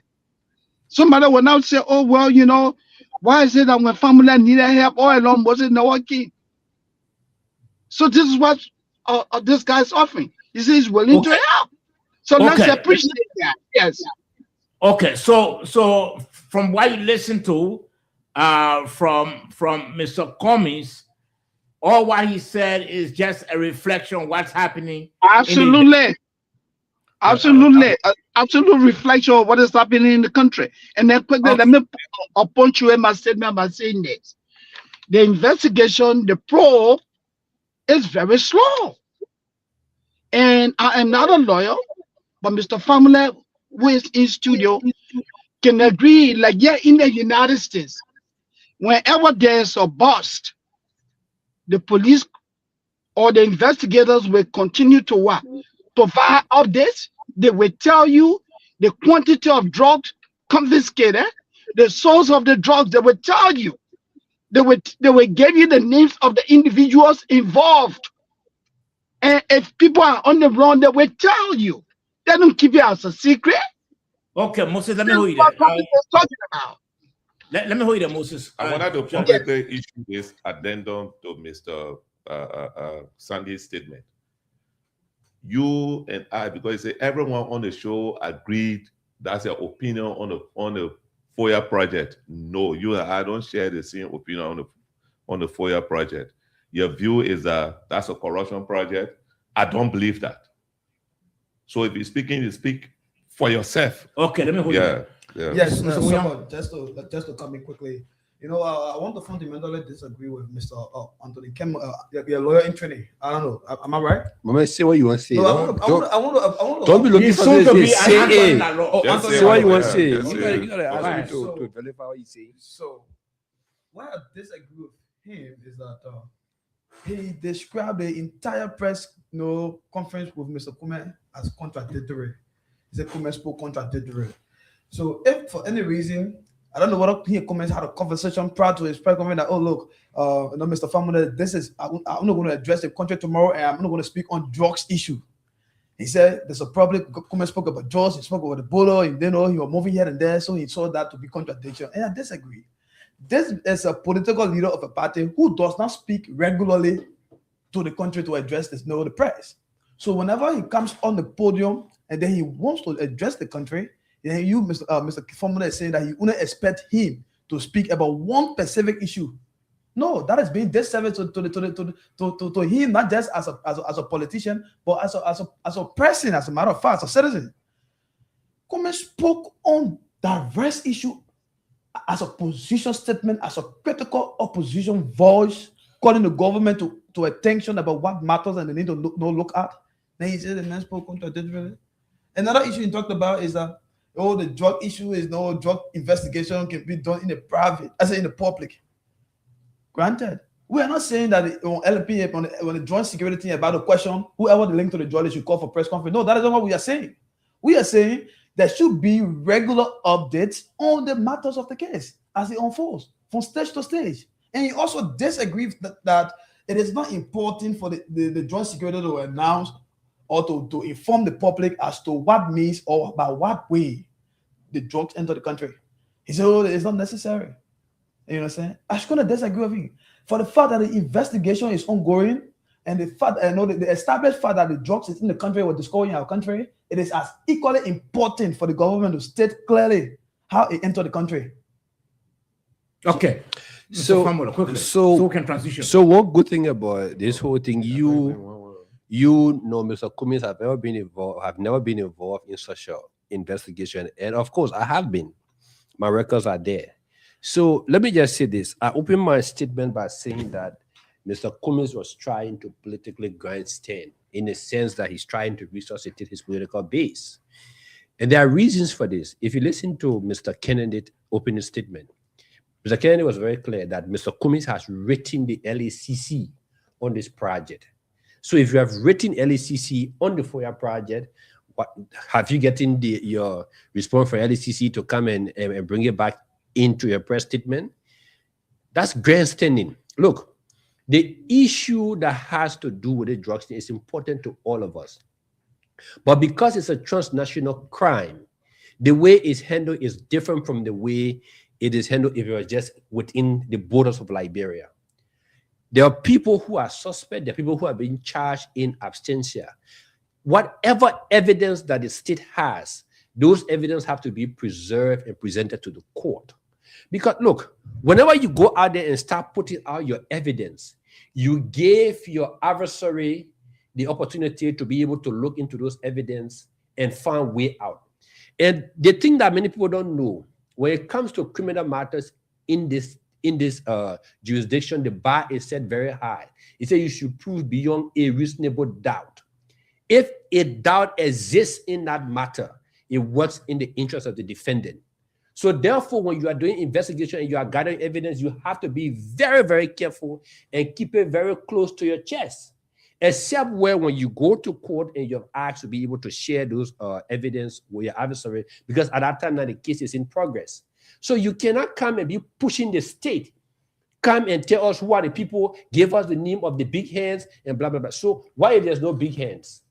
Somebody will now say, oh, well, why is it that when family needed help all along, was it not working? So this is what this guy is offering. He says he's willing to help. So let's appreciate that. Yes. Okay. So from what you listen to from Mr. Cummings, all what he said is just a reflection of what's happening. Absolute reflection of what is happening in the country. And then quickly, let me punctuate my statement by saying this. The investigation, the probe, is very slow. And I am not a lawyer, but Mr. Family, who is in studio, can agree, like, yeah, in the United States, whenever there's a bust, the police or the investigators will continue to work. Provide updates. They will tell you the quantity of drugs confiscated, the source of the drugs. They will tell you. They will give you the names of the individuals involved. And if people are on the run, they will tell you. They don't keep it as a secret. Okay, Moses, let me hold you there. Let me hold you there, Moses. I wanted to publicly issue this addendum to Mr. Sandy's statement. You and I, because everyone on the show agreed that's your opinion on the FOIA project. No, you and I don't share the same opinion on the FOIA project. your view is that that's a corruption project. I don't believe that. So if you're speaking, you speak for yourself. Okay, let me hold Yeah. you. Yeah. Yes, Mr. someone, just to come in quickly. You know, I want to fundamentally disagree with Mr. Anthony Kem, your lawyer in training. I don't know. Am I right? Mama, say what you want to say. No, Don't be looking He's for soon this. to be Say an Anthony it. Law. Oh, Just Anthony, Say what you want to Yeah, say. just You say gotta it. ask Alright, me to verify what you say. So, why I disagree with him is that he described the entire press conference with Mr. Kume as contradictory. He said Kume spoke contradictory. So, if for any reason, I don't know whether he Kume had a conversation prior to his press conference that, oh, look, Mr. Famune, I'm not going to address the country tomorrow and I'm not going to speak on drugs issue. He said there's a problem. Kume spoke about drugs, he spoke about Ebola, and then he was moving here and there, so he saw that to be contradiction. And I disagree. This is a political leader of a party who does not speak regularly to the country to address the press. So whenever he comes on the podium and then he wants to address the country, then you, Mr. Famune, is saying that you wouldn't expect him to speak about one specific issue. No, that is being disservice to him, not just as a politician, but as a person, as a matter of fact, as a citizen. Kume spoke on diverse issue as a position statement, as a critical opposition voice, calling the government to attention about what matters and they need to look at. Then he said the man spoke contradictory. Another issue he talked about is that the drug issue is drug investigation can be done in the private, I say in the public. Granted, we are not saying that on LP, on the joint security thing about the question, whoever the link to the joint should call for press conference. No, that is not what we are saying. We are saying there should be regular updates on the matters of the case as it unfolds from stage to stage. And he also disagrees that it is not important for the joint security to announce or to inform the public as to what means or by what way the drugs enter the country. He said, it's not necessary. You know what I'm saying? I'm just going to disagree with him. For the fact that the investigation is ongoing and the fact, the established fact that the drugs is in the country or discovered in our country, it is as equally important for the government to state clearly how it entered the country. Okay. So, Famula, quickly. so we can transition. So one good thing about this whole thing, Mr. Cummings have never been involved in such an investigation. And of course, I have been. My records are there. So let me just say this. I opened my statement by saying that Mr. Cummings was trying to politically grandstand in the sense that he's trying to resuscitate his political base. And there are reasons for this. If you listen to Mr. Kennedy's opening statement, Mr. Kennedy was very clear that Mr. Cummings has written the LACC on this project. So if you have written LACC on the FOIA project, have you gotten your response from LACC to come and bring it back into your press statement? That's grandstanding. Look, the issue that has to do with the drugs is important to all of us. But because it's a transnational crime, the way it's handled is different from the way it is handled if it was just within the borders of Liberia. There are people who are suspect, there are people who are being charged in absentia. Whatever evidence that the state has, those evidence have to be preserved and presented to the court. Because look, whenever you go out there and start putting out your evidence, you gave your adversary the opportunity to be able to look into those evidence and find way out. And the thing that many people don't know, when it comes to criminal matters in this jurisdiction, the bar is set very high. It says you should prove beyond a reasonable doubt. If a doubt exists in that matter, it works in the interest of the defendant. So therefore, when you are doing investigation and you are gathering evidence, you have to be very, very careful and keep it very close to your chest. Except where when you go to court and you're asked to be able to share those evidence with your adversary, because at that time now the case is in progress. So you cannot come and be pushing the state. Come and tell us who are the people, give us the name of the big hands and blah, blah, blah. So why if there's no big hands?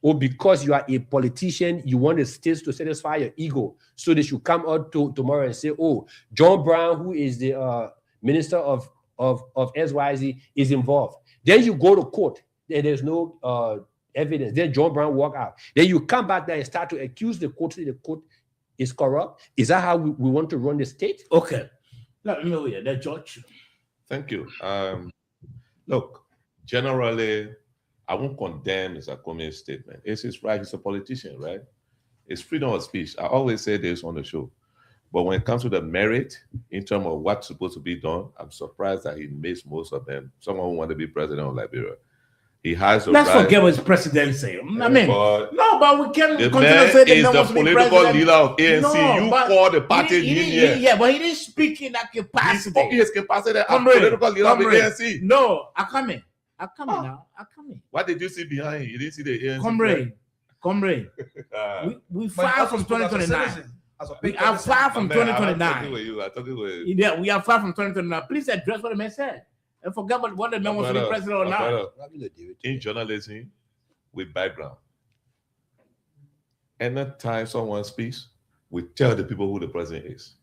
Or because you are a politician, you want the states to satisfy your ego. So they should come out tomorrow and say, oh, John Brown, who is the minister of SYZ, is involved. Then you go to court, and there's no evidence. Then John Brown walk out. Then you come back there and start to accuse the court, say the court is corrupt. Is that how we want to run the state? Okay. Let me know here, the judge. Thank you. Look, generally, I won't condemn Mr. Come's statement. It's his right. He's a politician, right? It's freedom of speech. I always say this on the show. But when it comes to the merit, in terms of what's supposed to be done, I'm surprised that he missed most of them. Someone who wanted to be president of Liberia. He has the Let's right. forget what his presidency. I mean, But no, but we can't the continue to man say that is no the wants to be political president. leader of ANC. No, You but call the party union. Yeah, but he didn't speak in that He capacity. spoke his capacity as Comrade, political leader of the comrade. ANC. No, I come in now. I come in. What did you see behind him? You didn't see the ANC. Comrade. Uh, We But filed also from spoke as a 2029. citizen, as a We patriot are citizen. far from my man, I'm talking 2029. with you. I'm talking with Yeah, we are far from 2029. Please address what the man said. And forget what the man wants to be president or my not. brother, in journalism, with background. Anytime someone speaks, we tell the people who the president is.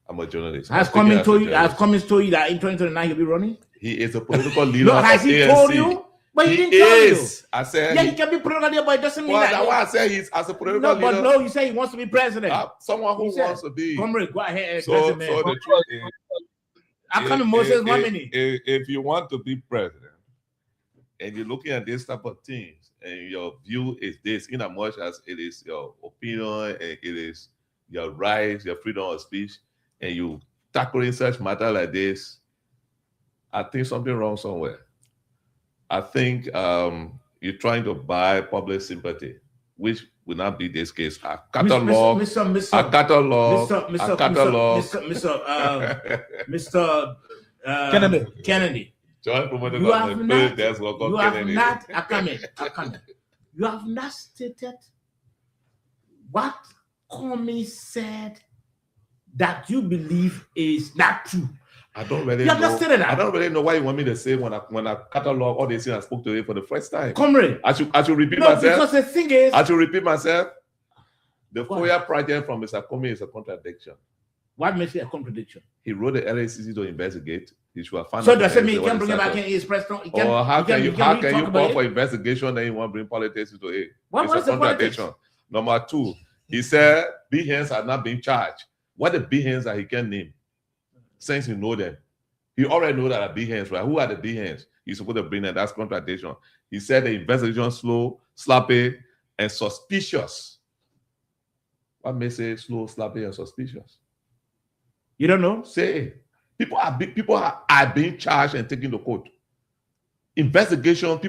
I'm a journalist. Has Cummings told you that in 2029 he'll be running? He is a political leader No, of has he ANC. told you? But he didn't He tell you. is. I said. Yeah, he can be political leader, but it doesn't mean Well, that. that's why I said he's as a political No, leader. but no, you say he wants to be president. Someone who He said, wants to be. Comrade, go ahead and So president. the truth is, I come in Moses, how many? if you want to be president and you're looking at this type of things and your view is this, in as much as it is your opinion and it is your rights, your freedom of speech, and you tackling such matter like this, I think something wrong somewhere. I think you're trying to buy public sympathy, which will not be this case. A catalog, Mr. Kennedy. Joint promoter You have not, that's what you God have Kennedy. not, I come in. You have not stated what Comey said that you believe is not true. I don't really You have know. not stated that. I don't really know what you want me to say when I catalog all these things I spoke to you for the first time. Comrade. I should repeat No, myself. because the thing is, I should repeat myself. The What? FOIA project from Mr. Comey is a contradiction. what makes it a contradiction? He wrote the LACC to investigate. He should have found So out does the it mean he what can bring it started. back in his president? Or how can you really call talk about for it? investigation and you want to bring politics into it? What It's was a the politics? contradiction. Number two, he said Behance are not being charged. What the Behance that he can name? Since you know them. He already know that are Behance, right? Who are the Behance? He's supposed to bring them. That's contradiction. He said the investigation slow, sloppy, and suspicious. What makes it slow, sloppy, and suspicious? You don't know? Say people are being charged and taken to court. Investigation, some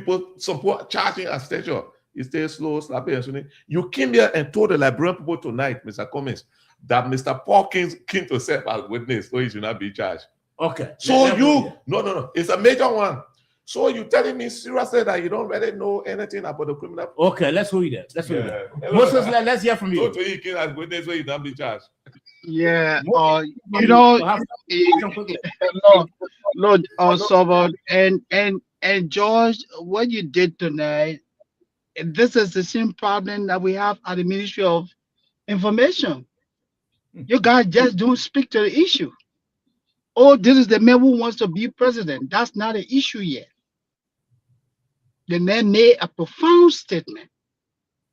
people charging as station. It stays slow, sloppy, and so you came here and told the Liberian people tonight, Mr. Cummings, that Mr. Paul came to serve as witness, so he should not be charged. Okay. So no, it's a major one. So you telling me seriously that you don't really know anything about the criminal? Okay, let's hold it. Let's hold it. Yeah. Moses, let's hear from So you. to he came as witness, so he not be charged. Yeah, you know, Lord, Sovereign, and George, what you did tonight, this is the same problem that we have at the Ministry of Information. You guys just don't speak to the issue. Oh, this is the man who wants to be president. That's not an issue yet. The man made a profound statement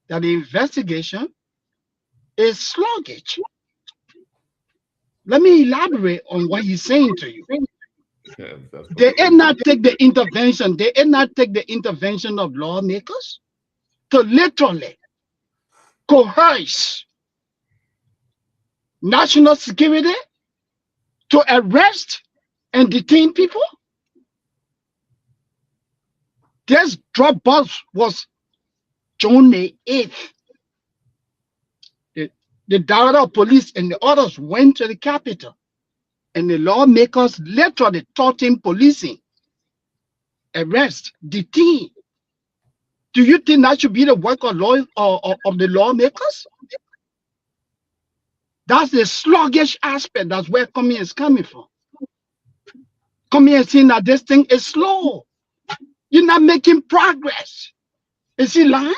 that the investigation is sluggish. Let me elaborate on what he's saying to you. Yeah, that's They did not take the intervention. They did not take the intervention of lawmakers to literally coerce national security to arrest and detain people. This drop box was June the 8th. The director of police and the others went to the Capitol, and the lawmakers literally taught him policing, arrest, detain. Do you think that should be the work of the lawmakers? That's the sluggish aspect. That's where Comey is coming from. Comey is saying that this thing is slow. You're not making progress. Is he lying?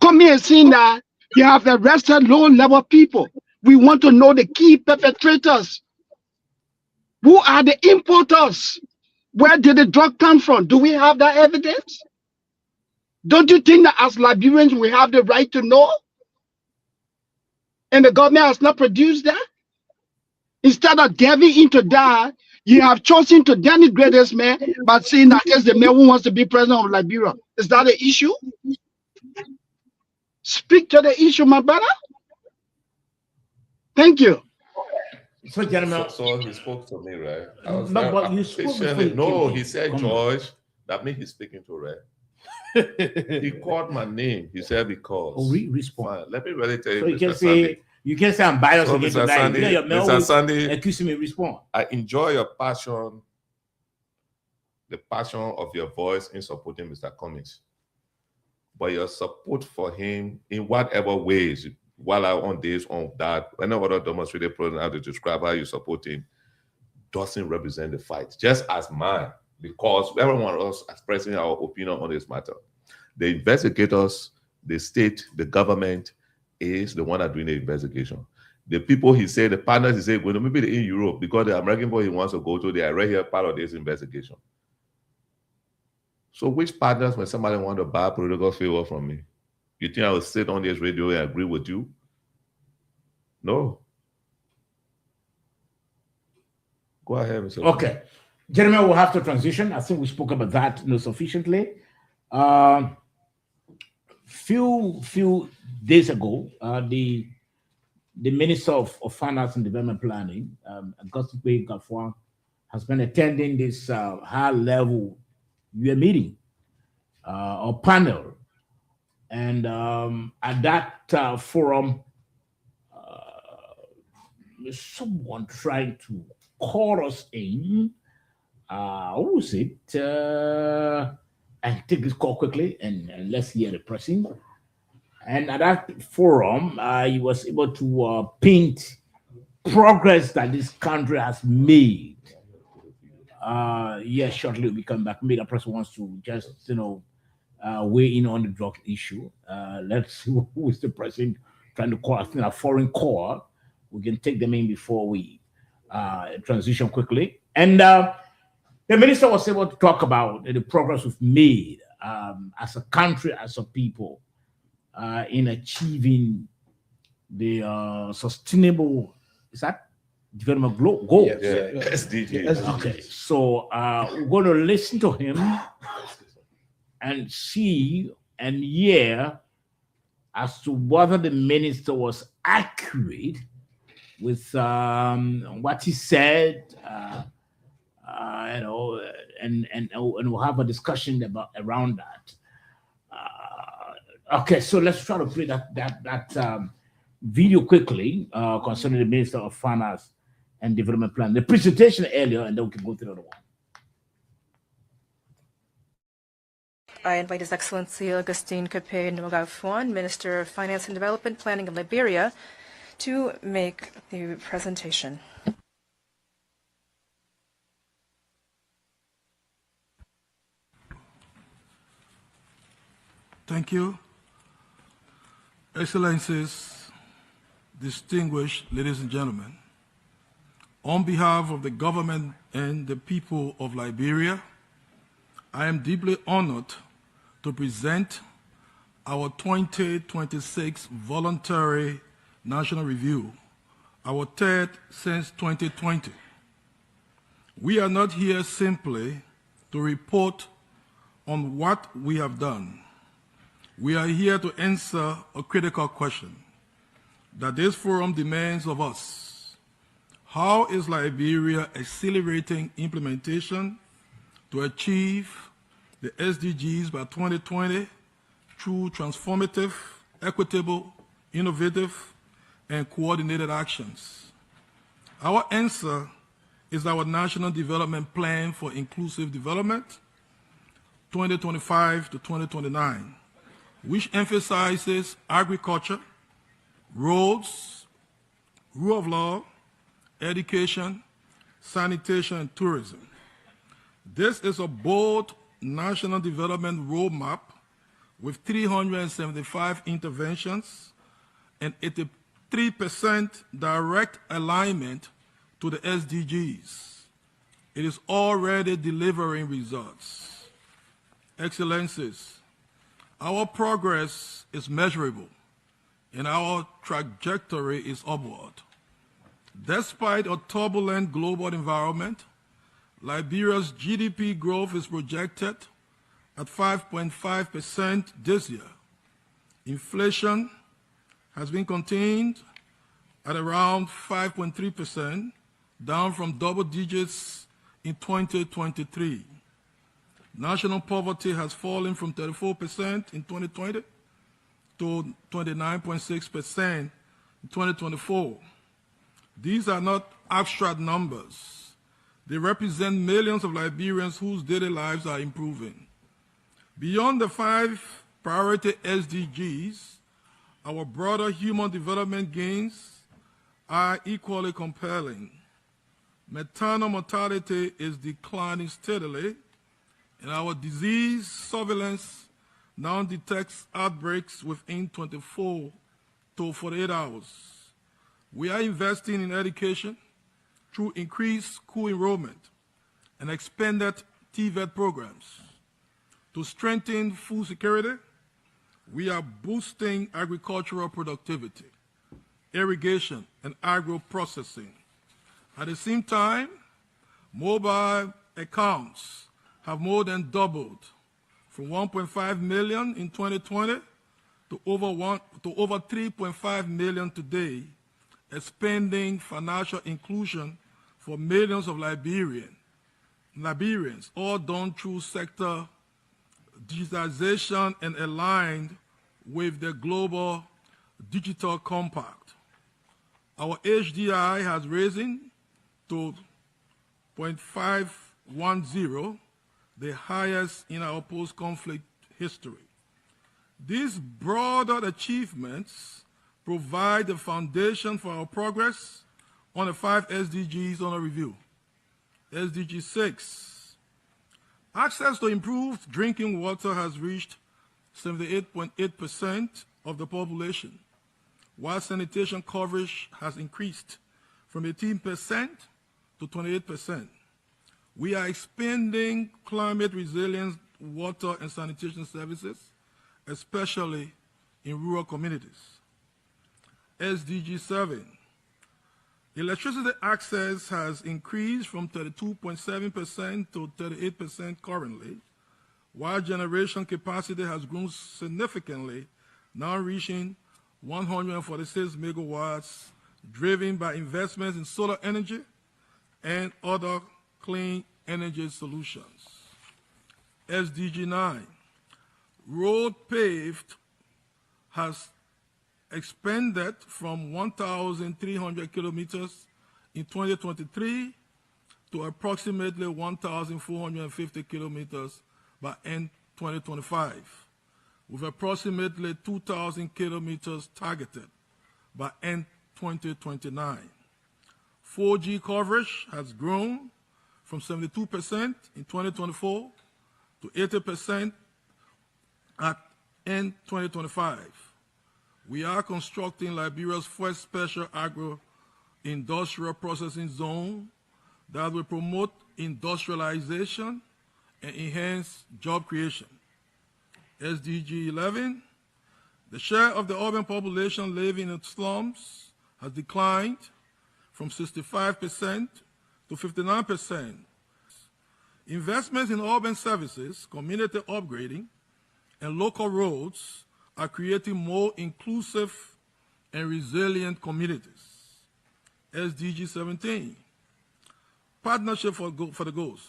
Comey is saying that you have arrested low-level people. We want to know the key perpetrators. Who are the importers? Where did the drug come from? Do we have that evidence? Don't you think that as Liberians we have the right to know? And the government has not produced that? Instead of delving into that, You have chosen to denigrate this man by saying that is the man who wants to be president of Liberia. Is that the issue? Speak to the issue, my brother. Thank you. So, gentlemen, So he spoke to me, right? I was No, there but you spoke before patiently. you No, came he in. said Come on. George. That means he's speaking to Red. He called my name. He said because. Oh, respond. Fine. Let me really tell you, So you Mr. can Sandy. say you can say I'm biased So, against Mr. the guy. Sandy, You know, your man Mr. always Sandy, accusing me. Respond. I enjoy your passion, the passion of your voice in supporting Mr. Cummings. But your support for him in whatever ways, while I on this, on that, any other demonstrated program how to describe how you support him, doesn't represent the fight, just as mine, because everyone else expressing our opinion on this matter. The investigators, the state, the government is the one that doing the investigation. The people he said, the partners he said, well, maybe they're in Europe because the American boy he wants to go to, they are right here part of this investigation. So which partners, when somebody want to buy political favor from me, you think I will sit on this radio and agree with you? No. Go ahead, Mr. Okay, gentlemen, we'll have to transition. I think we spoke about that sufficiently. Few days ago, the Minister of Finance and Development Planning, Augustin Gaffwan, has been attending this high-level UN meeting or panel, and at that forum, someone tried to call us in. Who was it? I take this call quickly and let's hear the pressing. And at that forum, he was able to paint progress that this country has made. Yes, shortly we come back. Maybe the person wants to just, weigh in on the drug issue. Let's see who is the person trying to call us in a foreign call. We can take them in before we transition quickly. And the minister was able to talk about the progress we've made as a country, as a people, in achieving the sustainable, is that development goals? Yeah. SDG. Okay, so we're going to listen to him and see and hear as to whether the minister was accurate with what he said, and we'll have a discussion around that. Okay, so let's try to play that video quickly concerning the Minister of Finance and Development Plan. The presentation earlier, and then we can go through the other one. I invite His Excellency Augustin Capet Gaffwan, Minister of Finance and Development Planning of Liberia, to make the presentation. Thank you. Excellencies, distinguished ladies and gentlemen, on behalf of the government and the people of Liberia, I am deeply honored to present our 2026 voluntary national review, our third since 2020. We are not here simply to report on what we have done. We are here to answer a critical question that this forum demands of us. How is Liberia accelerating implementation to achieve the SDGs by 2020 through transformative, equitable, innovative, and coordinated actions? Our answer is our National Development Plan for Inclusive Development, 2025 to 2029, which emphasizes agriculture, roads, rule of law, education, sanitation, and tourism. This is a bold national development roadmap with 375 interventions and 83% direct alignment to the SDGs. It is already delivering results. Excellencies, our progress is measurable and our trajectory is upward. Despite a turbulent global environment Liberia's GDP growth is projected at 5.5% this year. Inflation has been contained at around 5.3%, down from double digits in 2023. National poverty has fallen from 34% in 2020 to 29.6% in 2024. These are not abstract numbers. They represent millions of Liberians whose daily lives are improving. Beyond the 5 priority SDGs, our broader human development gains are equally compelling. Maternal mortality is declining steadily, and our disease surveillance now detects outbreaks within 24 to 48 hours. We are investing in education through increased school enrollment and expanded TVET programs. To strengthen food security, we are boosting agricultural productivity, irrigation, and agro-processing. At the same time, mobile accounts have more than doubled from 1.5 million in 2020 to over 3.5 million today, expanding financial inclusion for millions of Liberians, all done through sector digitization and aligned with the global digital compact. Our HDI has risen to 0.510, the highest in our post-conflict history. These broader achievements provide the foundation for our progress on the 5 SDGs under review. SDG 6, access to improved drinking water has reached 78.8% of the population, while sanitation coverage has increased from 18% to 28%. We are expanding climate resilient water and sanitation services, especially in rural communities. SDG 7, electricity access has increased from 32.7% to 38% currently, while generation capacity has grown significantly, now reaching 146 megawatts, driven by investments in solar energy and other clean energy solutions. SDG 9, road paved has expanded from 1,300 kilometers in 2023 to approximately 1,450 kilometers by end 2025, with approximately 2,000 kilometers targeted by end 2029. 4G coverage has grown from 72% in 2024 to 80% at end 2025. We are constructing Liberia's first special agro-industrial processing zone that will promote industrialization and enhance job creation. SDG 11, the share of the urban population living in slums has declined from 65% to 59%. Investments in urban services, community upgrading, and local roads are creating more inclusive and resilient communities. SDG 17, partnership for the goals.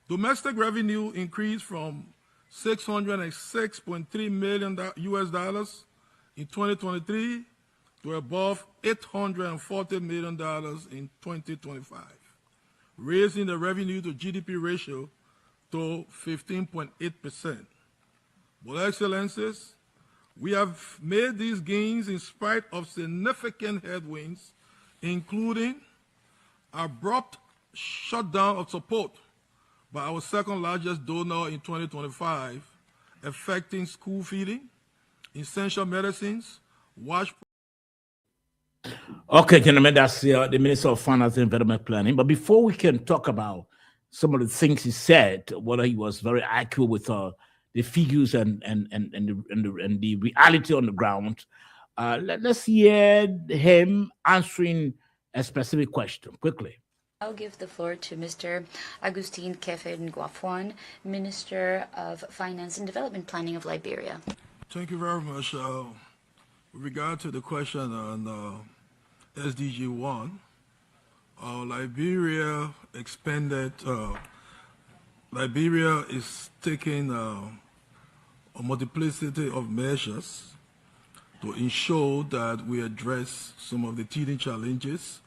Domestic revenue increased from $606.3 million US dollars in 2023 to above $840 million in 2025, raising the revenue to GDP ratio to 15.8%. But Excellencies, we have made these gains in spite of significant headwinds, including abrupt shutdown of support by our second largest donor in 2025, affecting school feeding, essential medicines, wash. Okay, gentlemen, that's the Minister of Finance and Development Planning. But before we can talk about some of the things he said, whether he was very accurate with the figures and the reality on the ground, let's hear him answering a specific question quickly. I'll give the floor to Mr. Agustin Kefe Nguafuan, Minister of Finance and Development Planning of Liberia. Thank you very much. With regard to the question on SDG 1, Liberia expanded. Liberia is taking a multiplicity of measures to ensure that we address some of the teething challenges.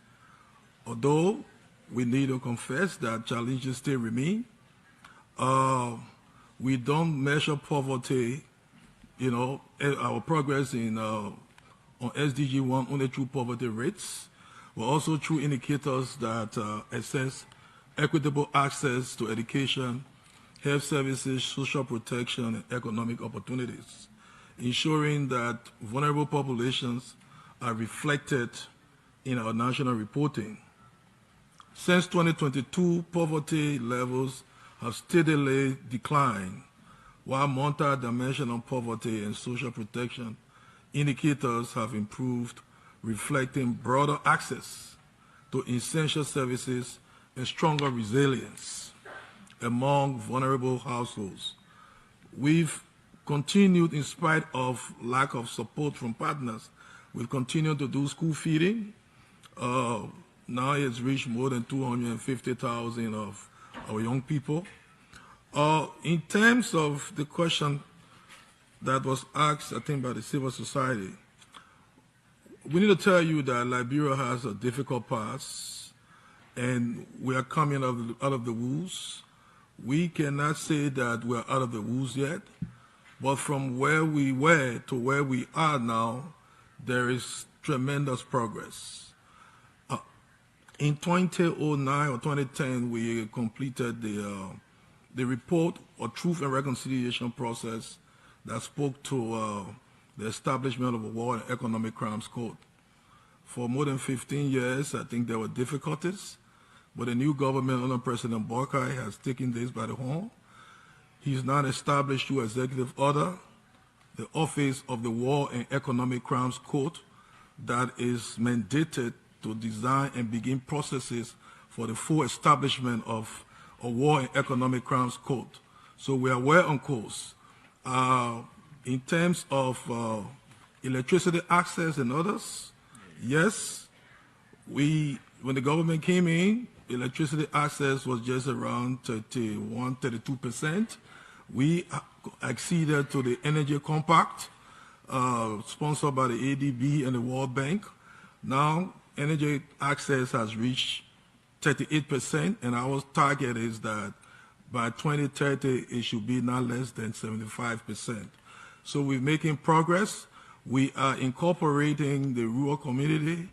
Although we need to confess that challenges still remain, we don't measure poverty, our progress in on SDG 1 only through poverty rates, but also through indicators that assess equitable access to education, health services, social protection, and economic opportunities, ensuring that vulnerable populations are reflected in our national reporting. Since 2022, poverty levels have steadily declined, while multi-dimensional poverty and social protection indicators have improved, reflecting broader access to essential services and stronger resilience among vulnerable households. We've continued, in spite of lack of support from partners, we've continued to do school feeding. Now it's reached more than 250,000 of our young people. In terms of the question that was asked, I think, by the civil society, we need to tell you that Liberia has a difficult past, and we are coming out of the woods. We cannot say that we're out of the woods yet, but from where we were to where we are now, there is tremendous progress. In 2009 or 2010, we completed the report or Truth and Reconciliation process that spoke to the establishment of a War and Economic Crimes Court. For more than 15 years, I think there were difficulties, but the new government under President Boakai has taken this by the horn. He's now established through executive order the Office of the War and Economic Crimes Court that is mandated to design and begin processes for the full establishment of a War and Economic Crimes Court. So we are well on course. In terms of electricity access and others, yes, when the government came in, electricity access was just around 31, 32%. We acceded to the Energy Compact, sponsored by the ADB and the World Bank. Now, energy access has reached 38%, and our target is that by 2030, it should be not less than 75%. So we're making progress. We are incorporating the rural community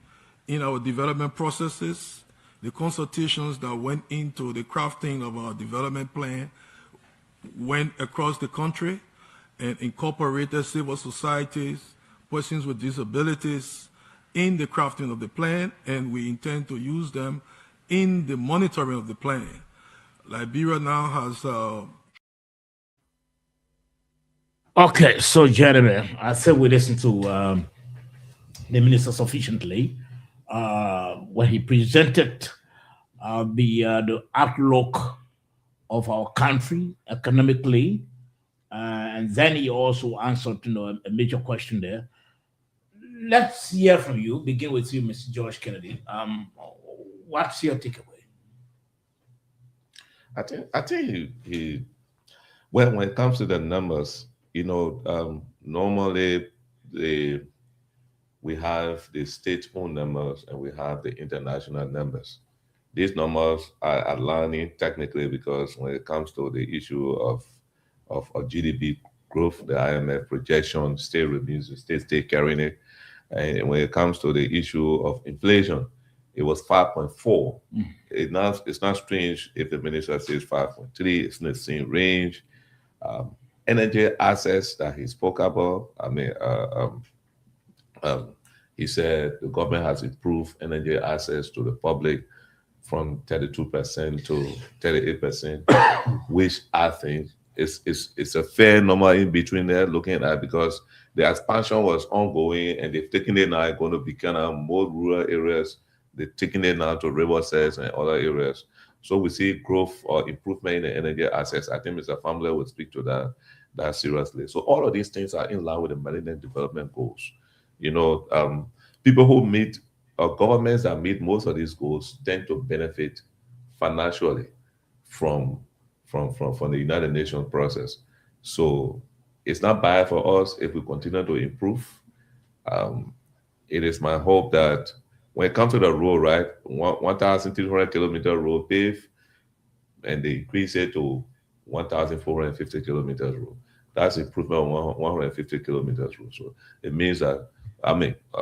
in our development processes. The consultations that went into the crafting of our development plan went across the country and incorporated civil societies, persons with disabilities, in the crafting of the plan, and we intend to use them in the monitoring of the plan. Liberia now has... Okay, so gentlemen, I said we listened to the minister sufficiently when he presented the outlook of our country economically, and then he also answered a major question there. Let's hear from you. Begin with you, Mr. George Kennedy. What's your takeaway? I think when it comes to the numbers, normally we have the state-owned numbers and we have the international numbers. These numbers are alarming technically because when it comes to the issue of GDP growth, the IMF projection still remains, the state still carrying it. And when it comes to the issue of inflation, it was 5.4. It's not strange if the minister says 5.3. It's in the same range. Energy access that he spoke about. He said the government has improved energy access to the public from 32% to 38%, which I think is a fair number in between there looking at, because the expansion was ongoing and they've taken it now going to be kind of more rural areas they're taking it now to river sets and other areas. So we see growth or improvement in the energy access. I think Mr. Famler would speak to that seriously. So all of these things are in line with the Millennium Development Goals. People who meet governments that meet most of these goals tend to benefit financially from the United Nations process. So it's not bad for us if we continue to improve. It is my hope that when it comes to the road, right, 1,300 kilometer road paved, and they increase it to 1,450 kilometers road. That's improvement on 150 kilometers road. So it means that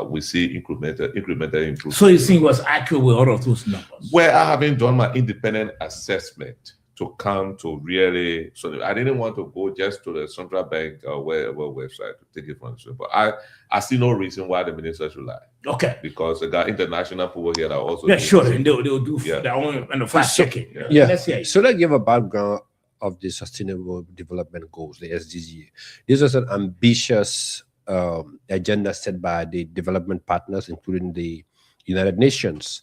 we see incremental improvement. So you think it was accurate with all of those numbers? Well, I haven't done my independent assessment to come to really. So I didn't want to go just to the central bank or wherever website to take it from the street. But I see no reason why the minister should lie. Okay. Because they got international people here that also. Yeah, sure. And they'll do their own and the fact checking. Yeah. Let's see. So let's give a background of the Sustainable Development Goals, the SDG. This was an ambitious agenda set by the development partners, including the United Nations,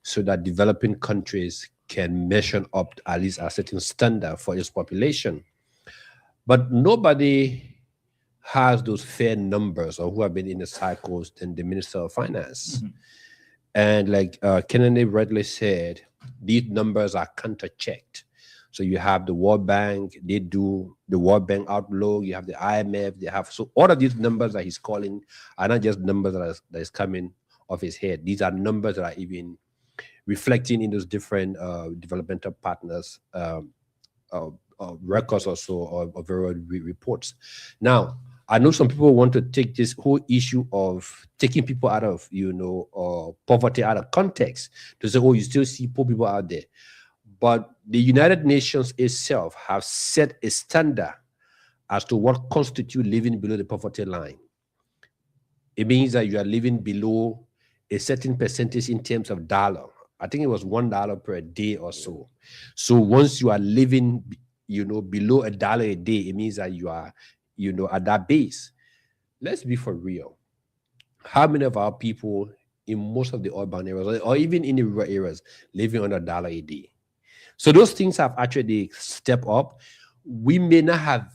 so that developing countries can measure up to at least a certain standard for its population. But nobody has those fair numbers or who have been in the cycles than the Minister of Finance. Mm-hmm. And like Kennedy rightly said, these numbers are counter-checked. So you have the World Bank, they do the World Bank outlook, you have the IMF, they have, so all of these numbers that he's calling are not just numbers that is coming off his head. These are numbers that are even reflecting in those different developmental partners records also or various reports. Now, I know some people want to take this whole issue of taking people out of, poverty out of context to say, oh, you still see poor people out there. But the United Nations itself have set a standard as to what constitutes living below the poverty line. It means that you are living below a certain percentage in terms of dollar. I think it was $1 per day or so. So once you are living, below $1 a day, it means that you are, at that base. Let's be for real. How many of our people in most of the urban areas or even in the rural areas living on $1 a day? So those things have actually stepped up. We may not have,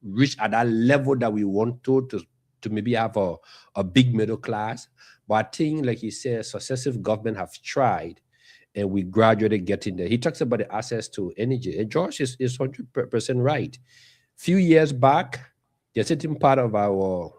reached at that level that we want to maybe have a big middle class. But I think, like he says, successive government have tried, and we gradually get in there. He talks about the access to energy. And George is 100% right. Few years back, there's a certain part of our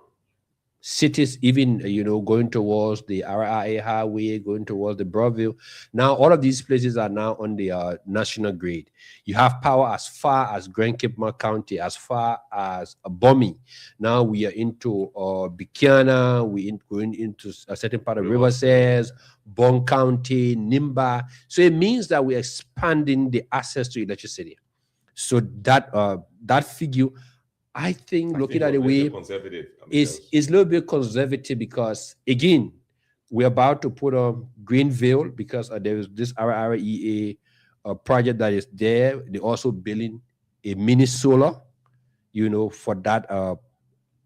cities, even, going towards the RIA highway, going towards the Broadview. Now, all of these places are now on the national grid. You have power as far as Grand Cape County, as far as Bomi. Now we are into Bikiana, we're going into a certain part of Riverside, Bon County, Nimba. So it means that we're expanding the access to electricity. So that figure, I think looking at the way is a little bit conservative because, again, we're about to put a green veil because there is this RIEA project that is there. They're also building a mini solar, for that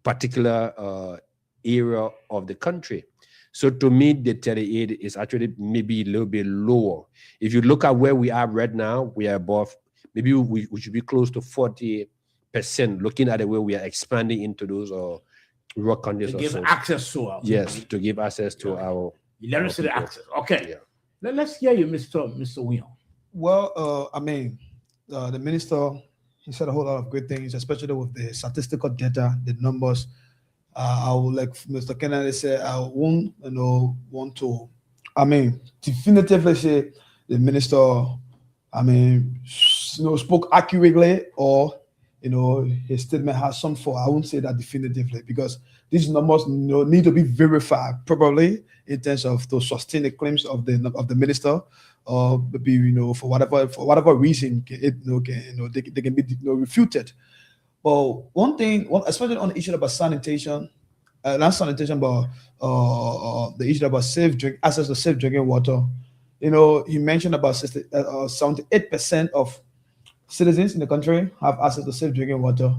particular area of the country. So to me, the 38 is actually maybe a little bit lower. If you look at where we are right now, we are above, maybe we should be close to 40%, looking at the way we are expanding into those rural countries. To give access to our yes, to give access to our electricity access. Okay. Yeah. Let's hear you, Mr. Wion. Well, the minister, he said a whole lot of great things, especially with the statistical data, the numbers. I would like Mr. Kennedy say, I won't, want to, definitively say the minister, spoke accurately or, his statement has some fault. I won't say that definitively because these numbers need to be verified properly in terms of to sustain the claims of the minister, or maybe for whatever reason they can be refuted. But one thing, especially on the issue about sanitation, not sanitation, but the issue about access to safe drinking water. He mentioned about 78% of citizens in the country have access to safe drinking water.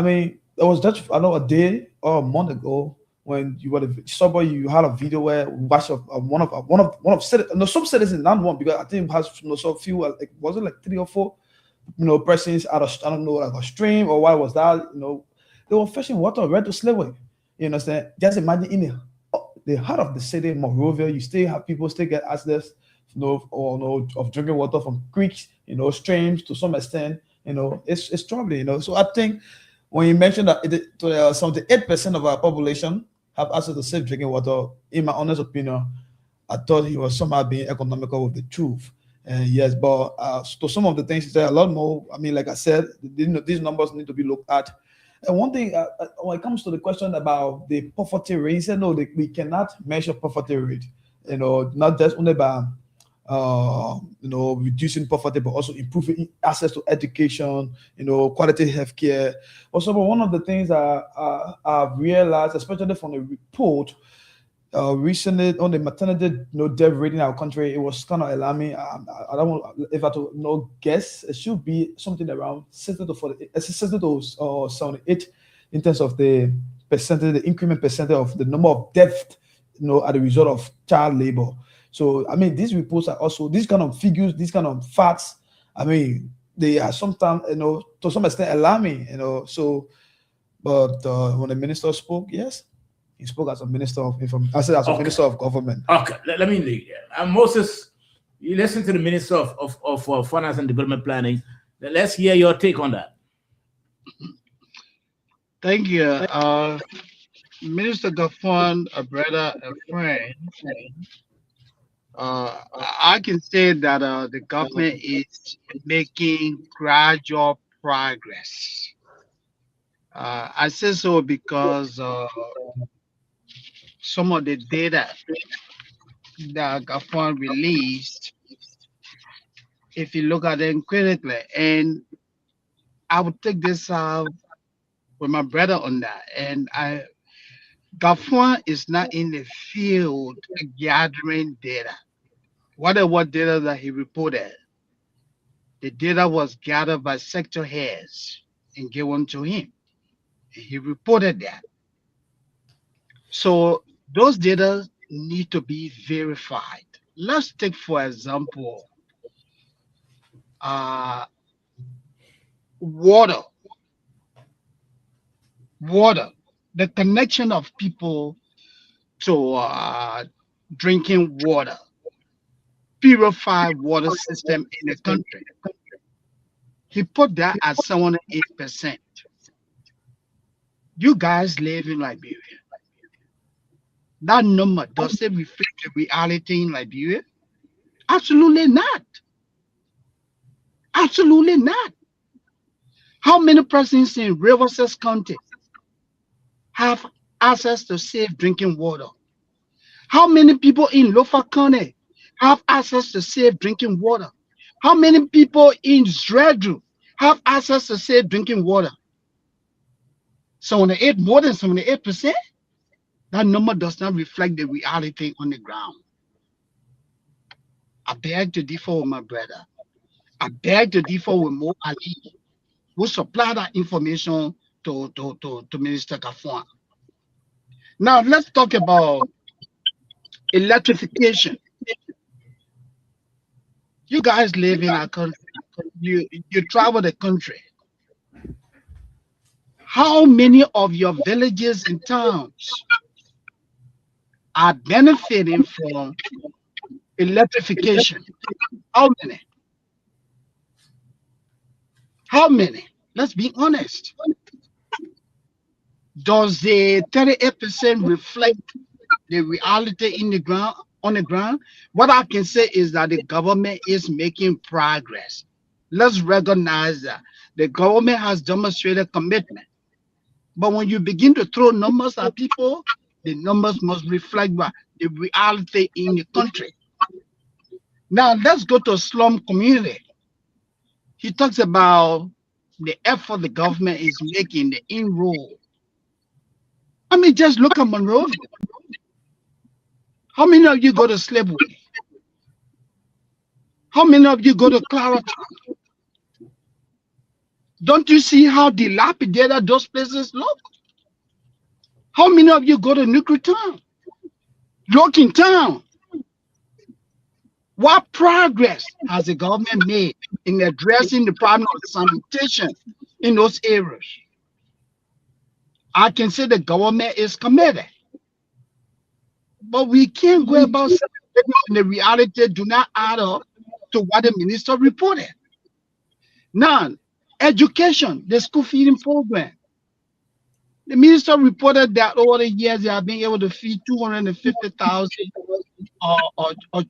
There was just a day or a month ago when you were somebody, you had a video where watch of one of some citizens, not one, because I think it has so few, like, was it like 3 or 4 persons out of, I don't know, like a stream or what was that, they were fetching water right to slavery. You understand? Just imagine in the heart of the city, Monrovia, you still have people still get access, of drinking water from creeks, streams to some extent. It's troubling. So I think when you mentioned that 78% of our population have access to safe drinking water, in my honest opinion, I thought he was somehow being economical with the truth. Yes, but to some of the things he said, a lot more. I mean, like I said, these numbers need to be looked at. And one thing, when it comes to the question about the poverty rate, he said, no, we cannot measure poverty rate, not just only by, reducing poverty, but also improving access to education, quality healthcare. Also, but one of the things I've realized, especially from the report, recently on the maternity death rate in our country, it was kind of alarming. I don't want, if I to guess, it should be something around 60 to 78 in terms of the percentage, the increment percentage of the number of deaths, as a result of child labor. So I mean, these reports are also, these kind of figures, these kind of facts, I mean, they are sometimes, to some extent alarming, So, but when the minister spoke, yes. He spoke as a minister of information. I said as a minister of government. Okay, let me. Moses, you listen to the minister of finance and development planning. Let's hear your take on that. Thank you, Minister Gafwan, a brother, a friend. I can say that the government is making gradual progress. I say so because some of the data that Gafwan released, if you look at them critically, and I would take this with my brother on that, and Gafwan is not in the field gathering data. Whatever data that he reported, the data was gathered by sector heads and given to him. He reported that. So those data need to be verified. Let's take, for example, water. The connection of people to drinking water, purified water system in the country. He put that at 78%. You guys live in Liberia. That number, does it reflect the reality in Liberia? Absolutely not. Absolutely not. How many persons in Riverside County have access to safe drinking water? How many people in Lofa County have access to safe drinking water? How many people in Zredru have access to safe drinking water? 78, more than 78%? That number does not reflect the reality on the ground. I beg to differ with my brother. I beg to differ with Mo Ali, who supplied that information to Minister Gafwan. Now let's talk about electrification. You guys live in our country. You travel the country. How many of your villages and towns are benefiting from electrification? How many? How many? Let's be honest. Does the 38% reflect the reality in the ground, on the ground? What I can say is that the government is making progress. Let's recognize that the government has demonstrated commitment. But when you begin to throw numbers at people, the numbers must reflect the reality in the country. Now let's go to slum community. He talks about the effort the government is making, the inroad. I mean, just look at Monrovia. How many of you go to Slipway? How many of you go to Claratown? Don't you see how dilapidated those places look? How many of you go to Nuclear Town? Yorking Town? What progress has the government made in addressing the problem of sanitation in those areas? I can say the government is committed, but we can't go about celebrating when the reality do not add up to what the minister reported. Now, education, the school feeding program. The minister reported that over the years they have been able to feed 250,000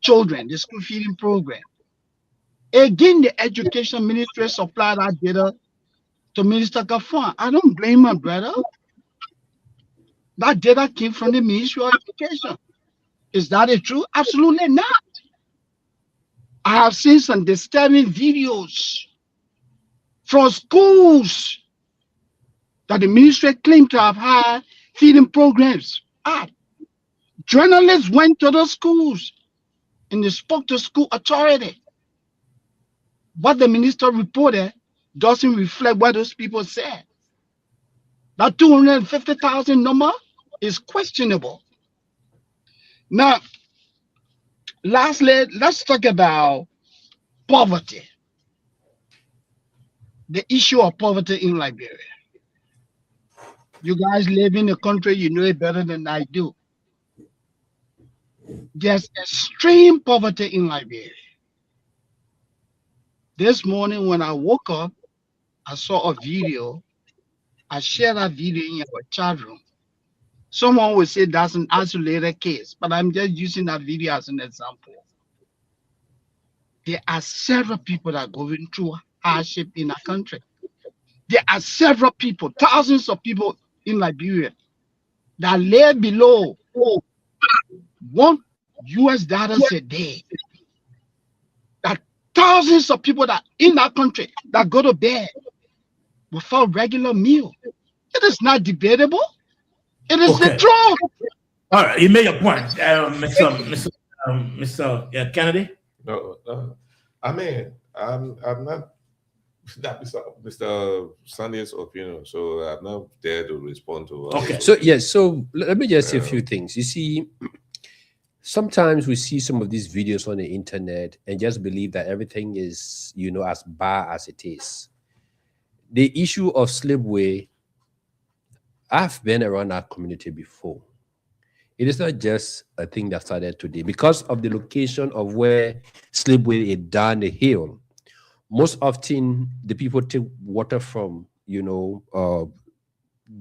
children, the school feeding program. Again, the education ministry supplied that data to Minister Gafwan. I don't blame my brother. That data came from the Ministry of Education. Is that true? Absolutely not. I have seen some disturbing videos from schools that the ministry claimed to have had feeding programs. Journalists went to those schools and they spoke to school authority. What the minister reported doesn't reflect what those people said. That 250,000 number is questionable. Now, lastly, let's talk about poverty. The issue of poverty in Liberia. You guys live in the country, you know it better than I do. There's extreme poverty in Liberia. This morning when I woke up, I saw a video. I shared that video in our chat room. Someone would say that's an isolated case, but I'm just using that video as an example. There are several people that are going through hardship in our country. There are several people, thousands of people in Liberia that live below $1 a day. That thousands of people that in that country that go to bed without regular meal. It is not debatable. It is the truth. All right, you made your point, Mr. Kennedy. No. I mean, I'm not that Mr. Sunday's opinion, so I'm not there to respond to. So yes, so let me just say a few things. You see, sometimes we see some of these videos on the internet and just believe that everything is, as bad as it is. The issue of Slipway, I've been around our community before. It is not just a thing that started today. Because of the location of where Slipway is down the hill, most often the people take water from,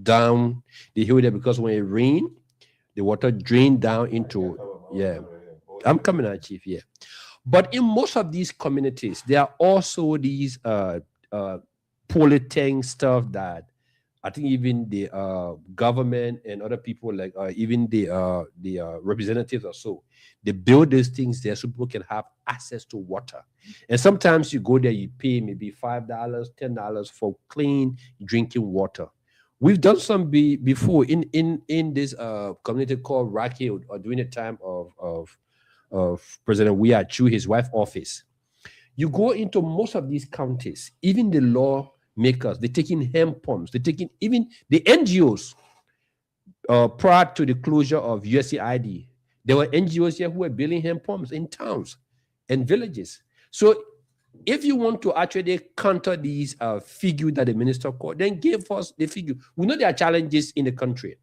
down the hill there, because when it rains, the water drains down into, I'm coming out, Chief, But in most of these communities, there are also these polytank stuff that I think even the government and other people, like even the representatives or so, they build these things there so people can have access to water. And sometimes you go there, you pay maybe $5, $10 for clean drinking water. We've done some before in this community called Rock Hill, or during the time of President Weah Chu, his wife's office. You go into most of these counties, even the lawmakers, they're taking hand pumps, they're taking even the NGOs. Prior to the closure of USAID, there were NGOs here who were building hand pumps in towns and villages. So if you want to actually counter these figures that the minister called, then give us the figure. We know there are challenges in the country.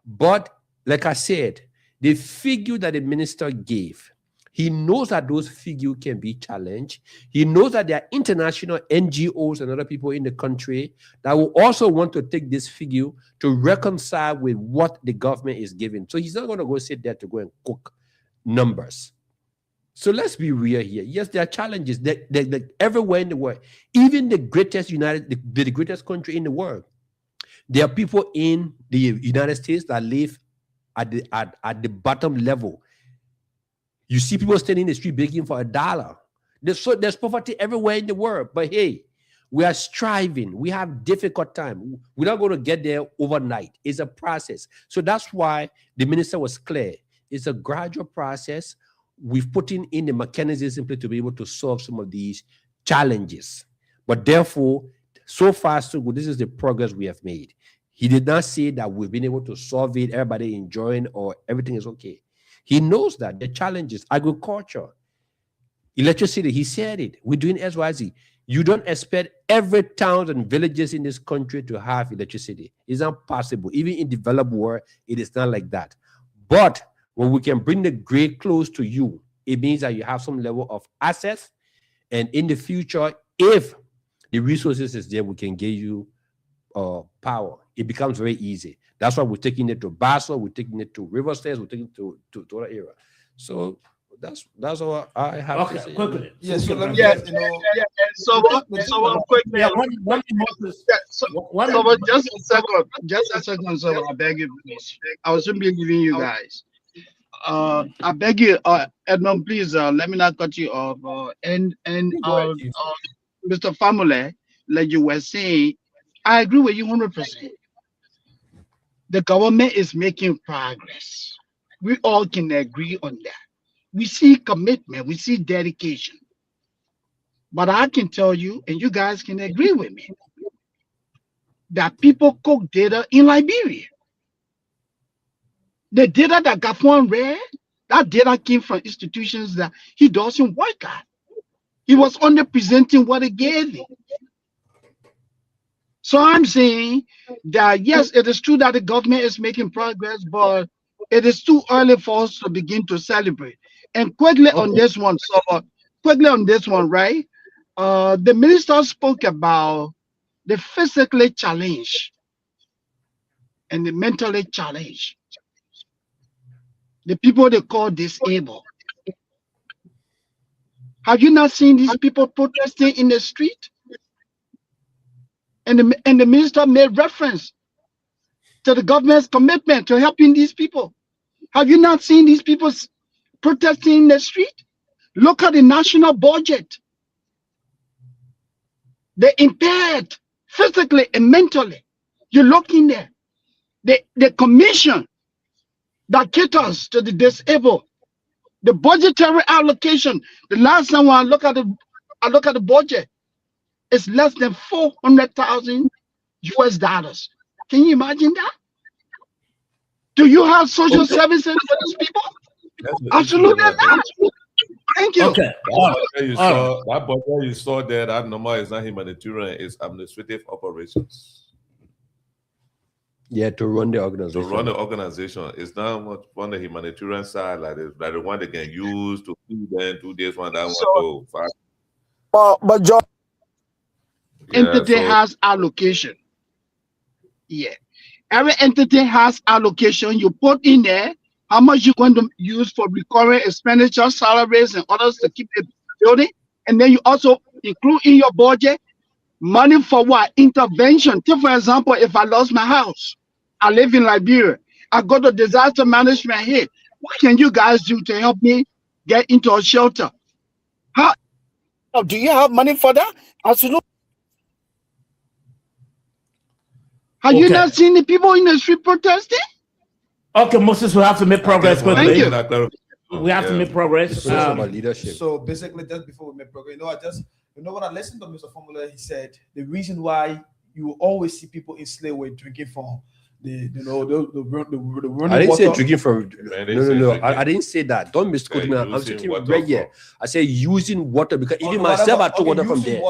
But like I said, the figure that the minister gave, he knows that those figures can be challenged. He knows that there are international NGOs and other people in the country that will also want to take this figure to reconcile with what the government is giving. So he's not going to go sit there to go and cook numbers. So let's be real here. Yes, there are challenges that everywhere in the world, even the greatest the greatest country in the world. There are people in the United States that live at the bottom level. You see people standing in the street begging for $1. There's poverty everywhere in the world. But hey, we are striving. We have difficult time. We're not going to get there overnight. It's a process. So that's why the minister was clear. It's a gradual process. We've put in the mechanisms simply to be able to solve some of these challenges. But therefore, so far, so good. This is the progress we have made. He did not say that we've been able to solve it, everybody enjoying, or everything is okay. He knows that the challenges, agriculture, electricity, he said it. We're doing XYZ. You don't expect every town and villages in this country to have electricity. It's not possible. Even in developed world, it is not like that. But when we can bring the grid close to you, it means that you have some level of access. And in the future, if the resources is there, we can give you power. It becomes very easy. That's why we're taking it to Basel, we're taking it to River States, we're taking it to other area. So that's all I have to say. Quickly. Yes, so let me Yeah, just, you know, So quickly. Yeah, one more. So just a second, so I beg you, please. I was simply giving you guys. I beg you, Edmund, please, let me not cut you off. And Mr. Famule, like you were saying, I agree with you 100%. The government is making progress. We all can agree on that. We see commitment, we see dedication. But I can tell you, and you guys can agree with me, that people cook data in Liberia. The data that Gafwan read, that data came from institutions that he doesn't work at. He was only presenting what he gave him. So I'm saying that, yes, it is true that the government is making progress, but it is too early for us to begin to celebrate. And quickly on this one, right? The minister spoke about the physically challenged and the mentally challenged. The people they call disabled. Have you not seen these people protesting in the street? And the minister made reference to the government's commitment to helping these people. Have you not seen these people protesting in the street? Look at the national budget. They're impaired physically and mentally. You look in there. The commission that caters to the disabled, the budgetary allocation. The last time I look at the budget, it's less than $400,000 US. Can you imagine that? Do you have social services for these people? Absolutely not. Thank you. Okay. That budget you saw there, that number is not humanitarian, it's administrative operations. Yeah, to run the organization. To run the organization. It's not much on the humanitarian side, like the one they can use to feed them, do this one, that one. But John, entity has allocation. Yeah. Every entity has allocation. You put in there how much you're going to use for recurring expenditure, salaries, and others to keep the building. And then you also include in your budget money for what? Intervention. Take, for example, if I lost my house, I live in Liberia, I go to disaster management here. What can you guys do to help me get into a shelter? How do you have money for that? Absolutely. Have you not seen the people in the street protesting? Okay, Moses, we have to make progress quickly. Thank you. We have to make progress. About leadership. So basically, just before we make progress, when I listened to Mr. Formula, he said the reason why you always see people in slavery drinking from the running I didn't water. say drinking from no. I didn't say that. Don't misquote me. I'm speaking right here. I say using water because even myself I took water from there.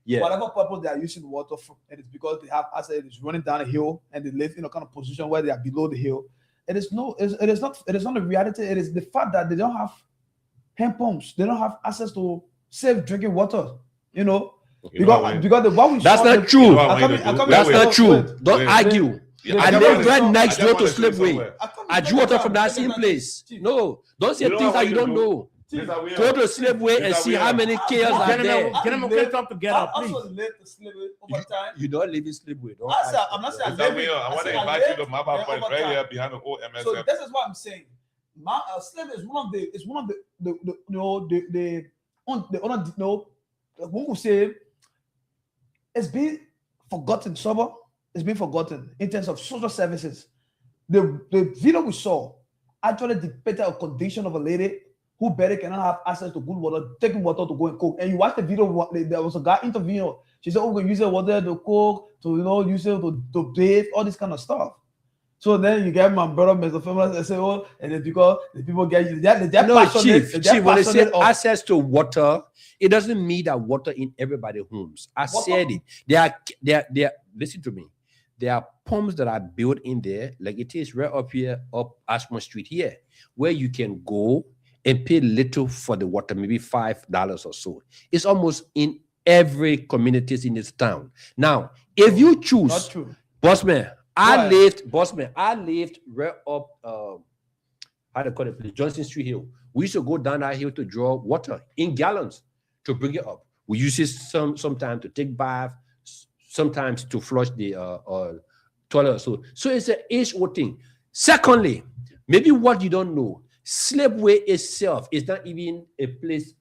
Yeah. Whatever purpose they are using water for, and it's because they have asset, it's running down a hill and they live in a kind of position where they are below the hill. It is not the reality. It is the fact that they don't have hand pumps. They don't have access to safe drinking water. That's not true. That's not true. Don't argue. I live right next door to Slipway. I drew water from that same place. No, don't say things that you don't know. Go to Slipway and see how many chaos are there. Gentlemen, can come together, please. You don't live in Slipway. I'm not saying I want to invite you to Mapa Point right here behind the old MSF. So this is what I'm saying. Slavery is one of the one could say it's been forgotten. It's been forgotten in terms of social services. The video we saw actually depicted a condition of a lady who barely cannot have access to good water, taking water to go and cook. And you watch the video, there was a guy interviewing. She said, "Oh, we can use the water to cook, to use it to bathe, all this kind of stuff." So then you get my brother, Mr. Famous, and say, "Oh, and then because the people get they're no, passionate, Chief, when they say access to water, it doesn't mean that water in everybody's homes. I said it. There are, listen to me. There are pumps that are built in there, like it is right up here, up Ashmore Street here, where you can go and pay little for the water, maybe $5 or so. It's almost in every communities in this town. Now, if you choose, not true. Bossman, I lived right up how to call it, place, Johnson Street Hill. We used to go down that hill to draw water in gallons to bring it up. We use it sometimes to take bath, sometimes to flush the toilet. So it's an age-old thing. Secondly, maybe what you don't know, Slipway itself is not even a place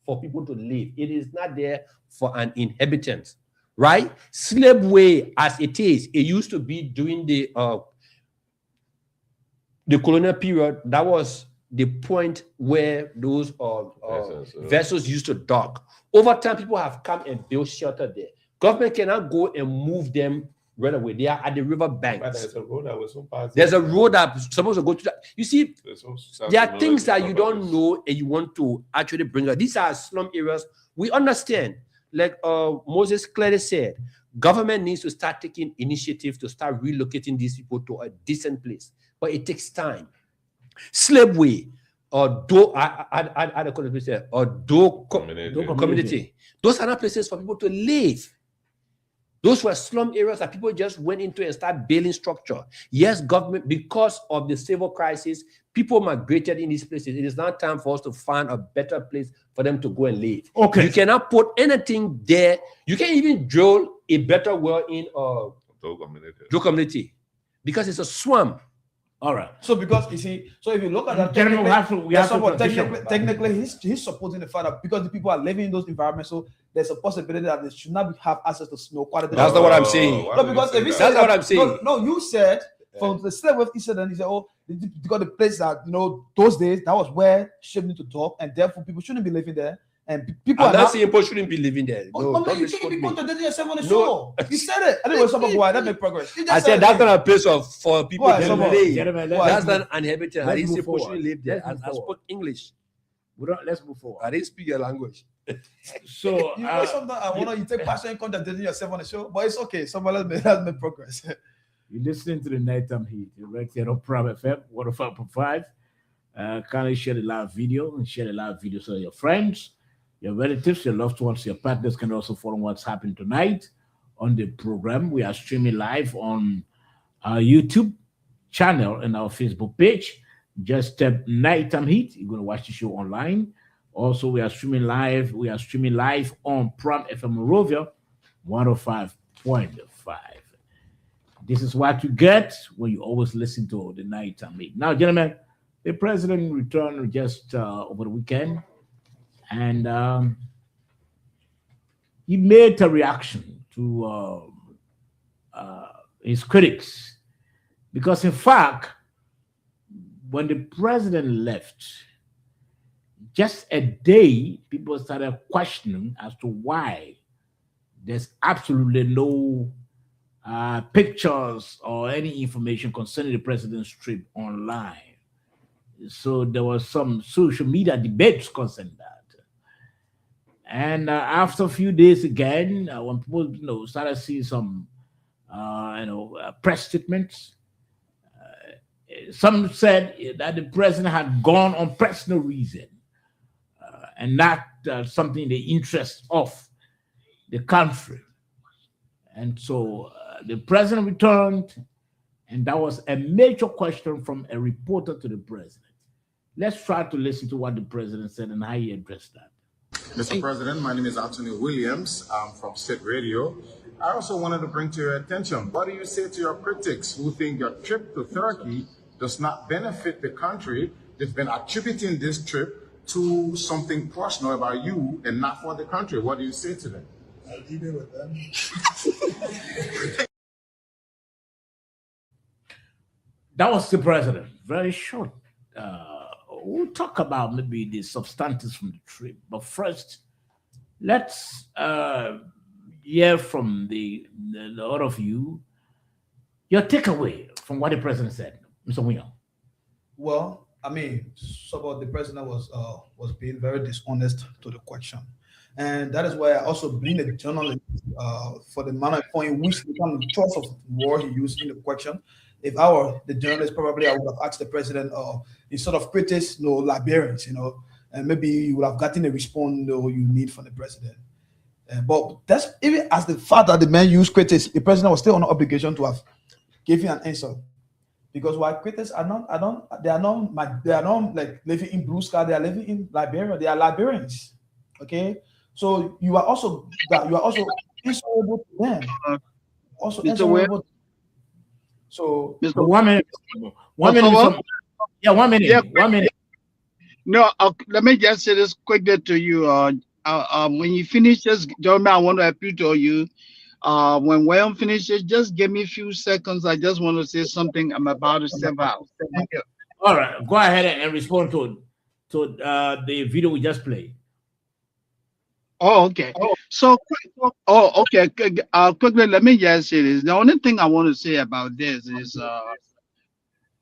for people to live. It is not there for an inhabitant, right? Slipway, as it is, it used to be during the colonial period. That was the point where those vessels used to dock. Over time, people have come and built shelter there. Government cannot go and move them right away. They are at the river banks. But there's a road that was There's a road that's supposed to go to that. You see, there are things that you don't know and you want to actually bring up. These are slum areas. We understand, like Moses clearly said, government needs to start taking initiative to start relocating these people to a decent place. But it takes time. Slipway or Do community. Those are not places for people to live. Those were slum areas that people just went into and started building structure. Yes, government, because of the civil crisis, people migrated in these places. It is now time for us to find a better place for them to go and live. Okay. You cannot put anything there. You can't even drill a better well in Do community because it's a swamp. All right. So because you see, so if you look at that, technically he's supporting the fact that because the people are living in those environments, so there's a possibility that they should not have access to snow quality. That's not what I'm saying. No, because if you that's what I'm saying. No, you said from the slave wave incident, he said, "Oh, because the place that those days that was where ships need to dock, and therefore people shouldn't be living there." And people I'm not saying people shouldn't be living there. No, don't you think people to yourself on the show? You said it. Anyway, some of why that make progress. I said that's not a place for people to live. That's not uninhabited. I didn't say people should live there. I spoke English. Let's move forward. I didn't speak your language. So sometimes I want you take passion and contradicting yourself on the show, but it's okay. Someone else has made progress. You're listening to the Nighttime Heat right here on Prime FM 105.5. Kindly share the live video and share the live video so your friends, your relatives, your loved ones, your partners can also follow what's happening tonight on the program. We are streaming live on our YouTube channel and our Facebook page. Just tap Nighttime Heat. You're going to watch the show online. Also, we are streaming live. We are streaming live on Prime FM Monrovia 105.5. This is what you get when you always listen to the Nighttime Heat. Now, gentlemen, the president returned just over the weekend, and he made a reaction to his critics, because in fact, when the president left, just a day, people started questioning as to why there's absolutely no pictures or any information concerning the president's trip online. So there was some social media debates concerning that. And after a few days again, when people started seeing some press statements, some said that the president had gone on personal reason and not something in the interest of the country. And so the president returned, and that was a major question from a reporter to the president. Let's try to listen to what the president said and how he addressed that. Mr. President, my name is Anthony Williams. I'm from State Radio. I also wanted to bring to your attention, what do you say to your critics who think your trip to Turkey does not benefit the country? They've been attributing this trip to something personal about you and not for the country. What do you say to them? I'll deal with them. That was the president. Very short we'll talk about maybe the substantives from the trip. But first, let's hear from the lot of you your takeaway from what the president said, Mr. William. Well, I mean, so about the president was being very dishonest to the question, and that is why I also blame the journalist for the manner in which the kind of choice of word he used in the question. If I were the journalist, probably I would have asked the president, instead of critics, no Liberians, and maybe you would have gotten a response you need from the president. But that's even as the fact that the man used critics, the president was still on obligation to have given an answer. Because while critics they are not like living in blue sky, they are living in Liberia. They are Liberians. Okay, so you are also answerable to them. Also answerable. So Mr. 1 minute. 1 minute. Yeah, 1 minute. Yeah, 1 minute. No, let me just say this quickly to you. When you finish this, gentlemen, I want to appeal to you. When William finishes, just give me a few seconds. I just want to say something. I'm about to step out. Thank you. All right, go ahead and respond to the video we just played. Oh, okay. So, okay. Quickly, let me just say this. The only thing I want to say about this is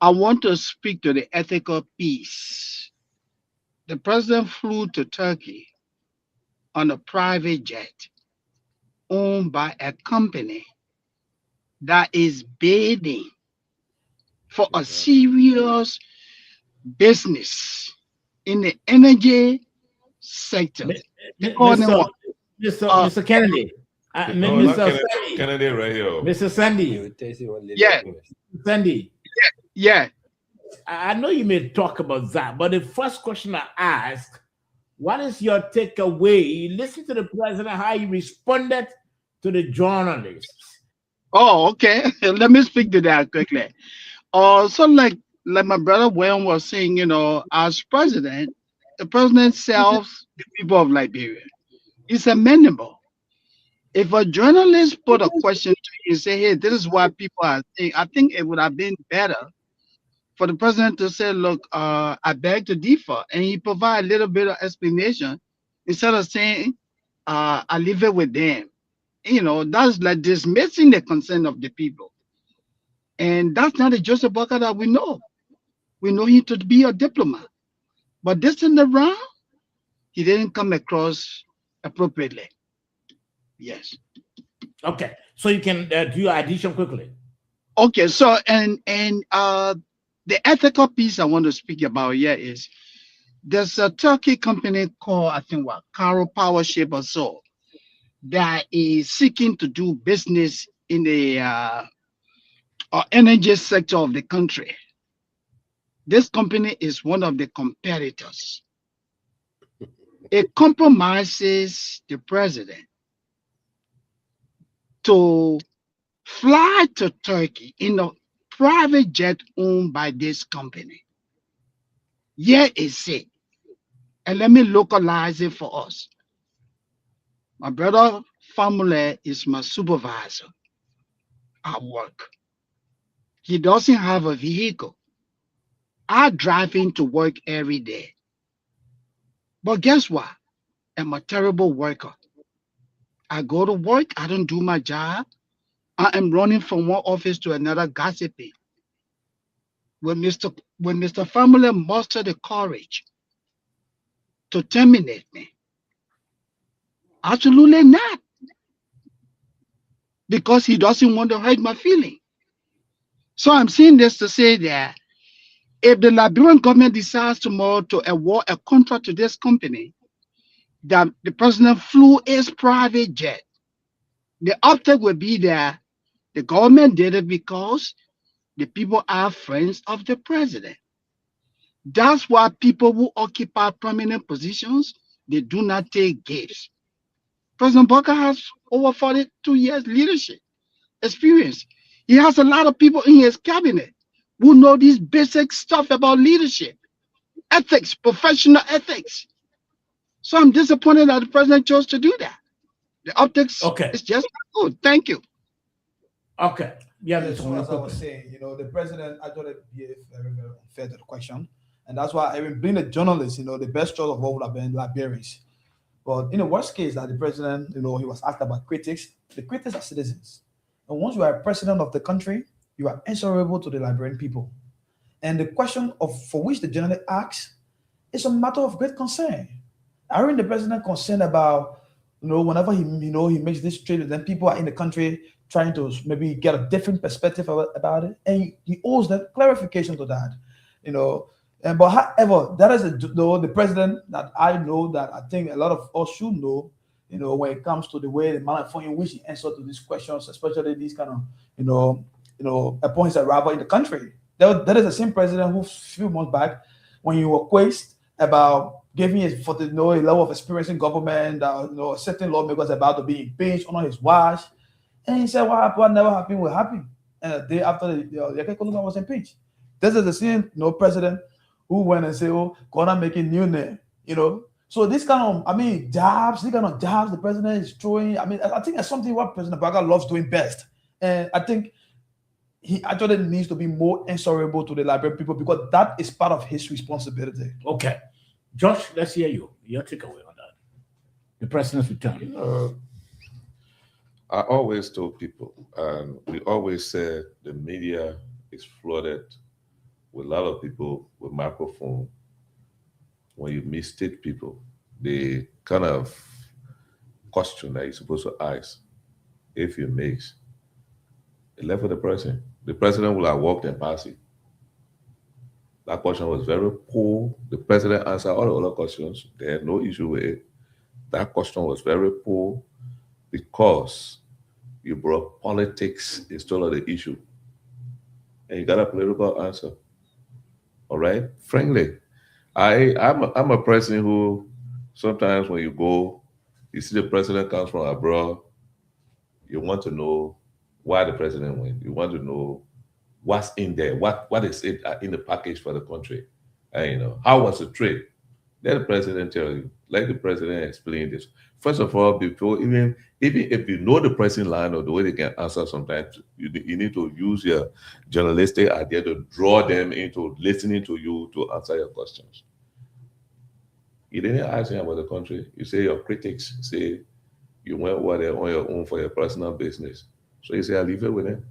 I want to speak to the ethical piece. The president flew to Turkey on a private jet owned by a company that is bidding for a serious business in the energy sector. Mr. Kennedy. Mr. Kennedy right here. Mr. Sandy. Yeah. Sandy. Yeah. I know you may talk about that, but the first question I ask, what is your takeaway? You listen to the president, how he responded to the journalists. Oh, okay. Let me speak to that quickly. So like my brother William was saying, as president, the president serves the people of Liberia. It's amenable. If a journalist put a question to you and say, hey, this is what people are saying, I think it would have been better for the president to say, look, I beg to differ. And he provide a little bit of explanation instead of saying, I leave it with them. That's like dismissing the concern of the people. And that's not a Joseph Boakai that we know. We know him to be a diplomat. But this time around, he didn't come across appropriately. Yes. Okay. So you can do your addition quickly. Okay. So, and the ethical piece I want to speak about here is there's a Turkey company called, I think, Caro Power Ship or so, that is seeking to do business in the energy sector of the country. This company is one of the competitors. It compromises the president to fly to Turkey in a private jet owned by this company. Here is it. And let me localize it for us. My brother Famule is my supervisor at work. He doesn't have a vehicle. I drive him to work every day. But guess what? I'm a terrible worker. I go to work, I don't do my job. I am running from one office to another gossiping. When Mr. Famule mustered the courage to terminate me, absolutely not. Because he doesn't want to hurt my feeling. So I'm saying this to say that if the Liberian government decides tomorrow to award a contract to this company, that the president flew his private jet, the uptake will be that the government did it because the people are friends of the president. That's why people who occupy prominent positions, they do not take gifts. President Boakai has over 42 years leadership experience. He has a lot of people in his cabinet who know this basic stuff about leadership, ethics, professional ethics. So I'm disappointed that the president chose to do that. The optics is just not good. Thank you. Okay. Yeah, as I was saying, the president, I thought it behaved very, very unfair to the question. And that's why even being a journalist, the best choice of all would have been Liberians. But in the worst case that the president, he was asked about critics, the critics are citizens. And once you are a president of the country, you are answerable to the Liberian people. And the question for which the journalist asks is a matter of great concern. I heard the president concerned about, whenever he makes this trade, then people are in the country trying to maybe get a different perspective about it. And he owes that clarification to that, But however, that is the president that I know that I think a lot of us should know, when it comes to the manner in which he answered to these questions, especially these kind of, upon his arrival in the country. That is the same president who a few months back, when you were quizzed about giving a level of experience in government, certain lawmakers about to be impeached on his watch, and he said, "What never happened will happen." And the day after the was impeached, this is the same president who went and said, "Oh, gonna make a new name," So this kind of, jabs, the president is throwing. I think that's something what President Baga loves doing best, and I think he actually needs to be more answerable to the Liberian people because that is part of his responsibility. Okay. Josh, let's hear you. Your takeaway on that. The president's return. I always told people, and we always said the media is flooded with a lot of people with microphone. When you misstate people, the kind of question that you're supposed to ask, if you mix, it left with the president. The president will have walked and passed it. That question was very poor. The president answered all the other questions. They had no issue with it. That question was very poor because you brought politics instead of the issue. And you got a political answer. All right? Frankly, I'm a person who sometimes when you go, you see the president comes from abroad, you want to know why the president went. You want to know what's in there, what is it in the package for the country, and how was the trade. Let the president tell you. Let the president explain this. First of all, before even if you know the pressing line or the way they can answer, sometimes you need to use your journalistic idea to draw them into listening to you to answer your questions. You didn't ask him about the country. You say your critics say you went over there on your own for your personal business. So you say, I leave it with him.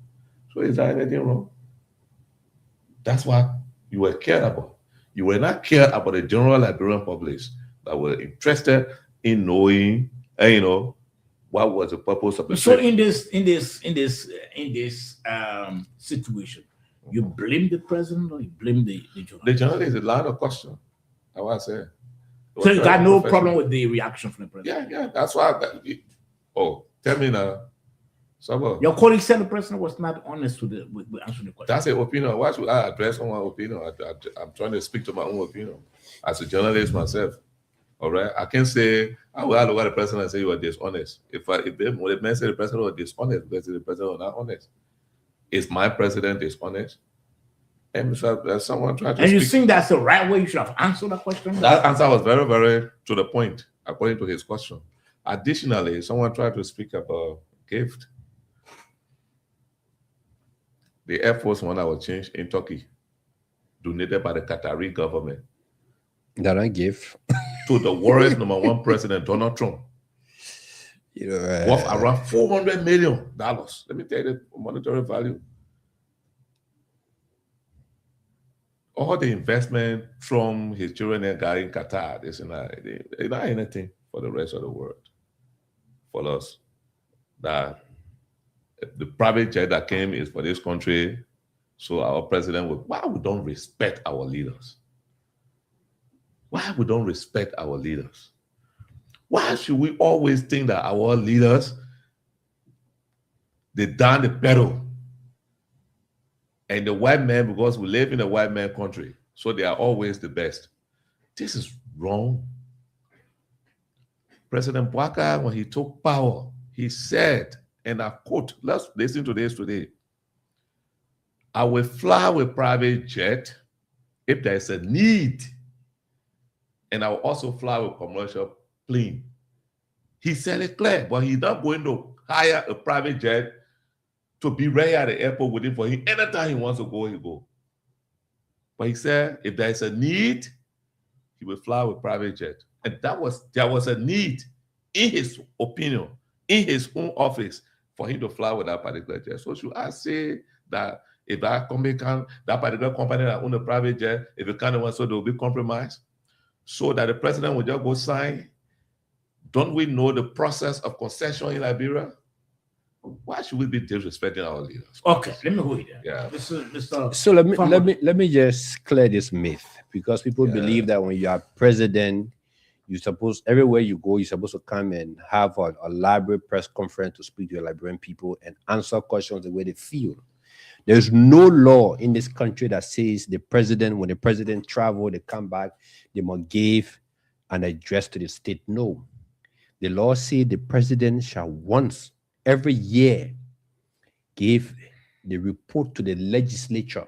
So is there anything wrong? That's what you were cared about. You were not cared about the general Liberian public that were interested in knowing, what was the purpose of the So trip. in this situation, you blame the president or you blame the journalist? The journalist is a line of question. That's what I said. So you got no problem with the reaction from the president? Yeah. That's why. Tell me now. Your colleague said the president was not honest with answering the question. That's an opinion. Why should I address someone's opinion? I'm trying to speak to my own opinion as a journalist myself. All right, I can say I will look at the president and say you are dishonest. If the man say the president was dishonest, because the president was not honest, is my president dishonest? And someone tried to. And you speak. think that's the right way you should have answered that question? That answer was very, very to the point, according to his question. Additionally, someone tried to speak about gift. The Air Force One that was changed in Turkey, donated by the Qatari government. That I give to the world's #1 president, Donald Trump. Worth around $400 million. Let me tell you the monetary value. All the investment from his children and guy in Qatar, this and that, it's not anything for the rest of the world. For us, that the private jet that came is for this country, so our president would. Why we don't respect our leaders? Why we don't respect our leaders? Why should we always think that our leaders, they down the pedal? And the white man, because we live in a white man country, so they are always the best. This is wrong. President Bouaka, when he took power, he said, and I quote, let's listen to this today. I will fly with private jet if there is a need. And I will also fly with commercial plane. He said it clear, but he's not going to hire a private jet to be ready at the airport waiting for him. Anytime he wants to go, he go. But he said if there is a need, he will fly with private jet. And there was a need, in his opinion, in his own office, for him to fly with that particular jet. So should I say that if that particular company that own a private jet, if it can't, so there will be compromise, so that the president will just go sign? Don't we know the process of concession in Liberia? Why should we be disrespecting our leaders? Okay, let me go here. Yeah. Mr. So let me just clear this myth, because people believe that when you are president, you suppose everywhere you go, you're supposed to come and have a elaborate press conference to speak to your Liberian people and answer questions the way they feel. There's no law in this country that says the president, when the president travel, they come back, they must give an address to the state. No. The law says the president shall once every year give the report to the legislature,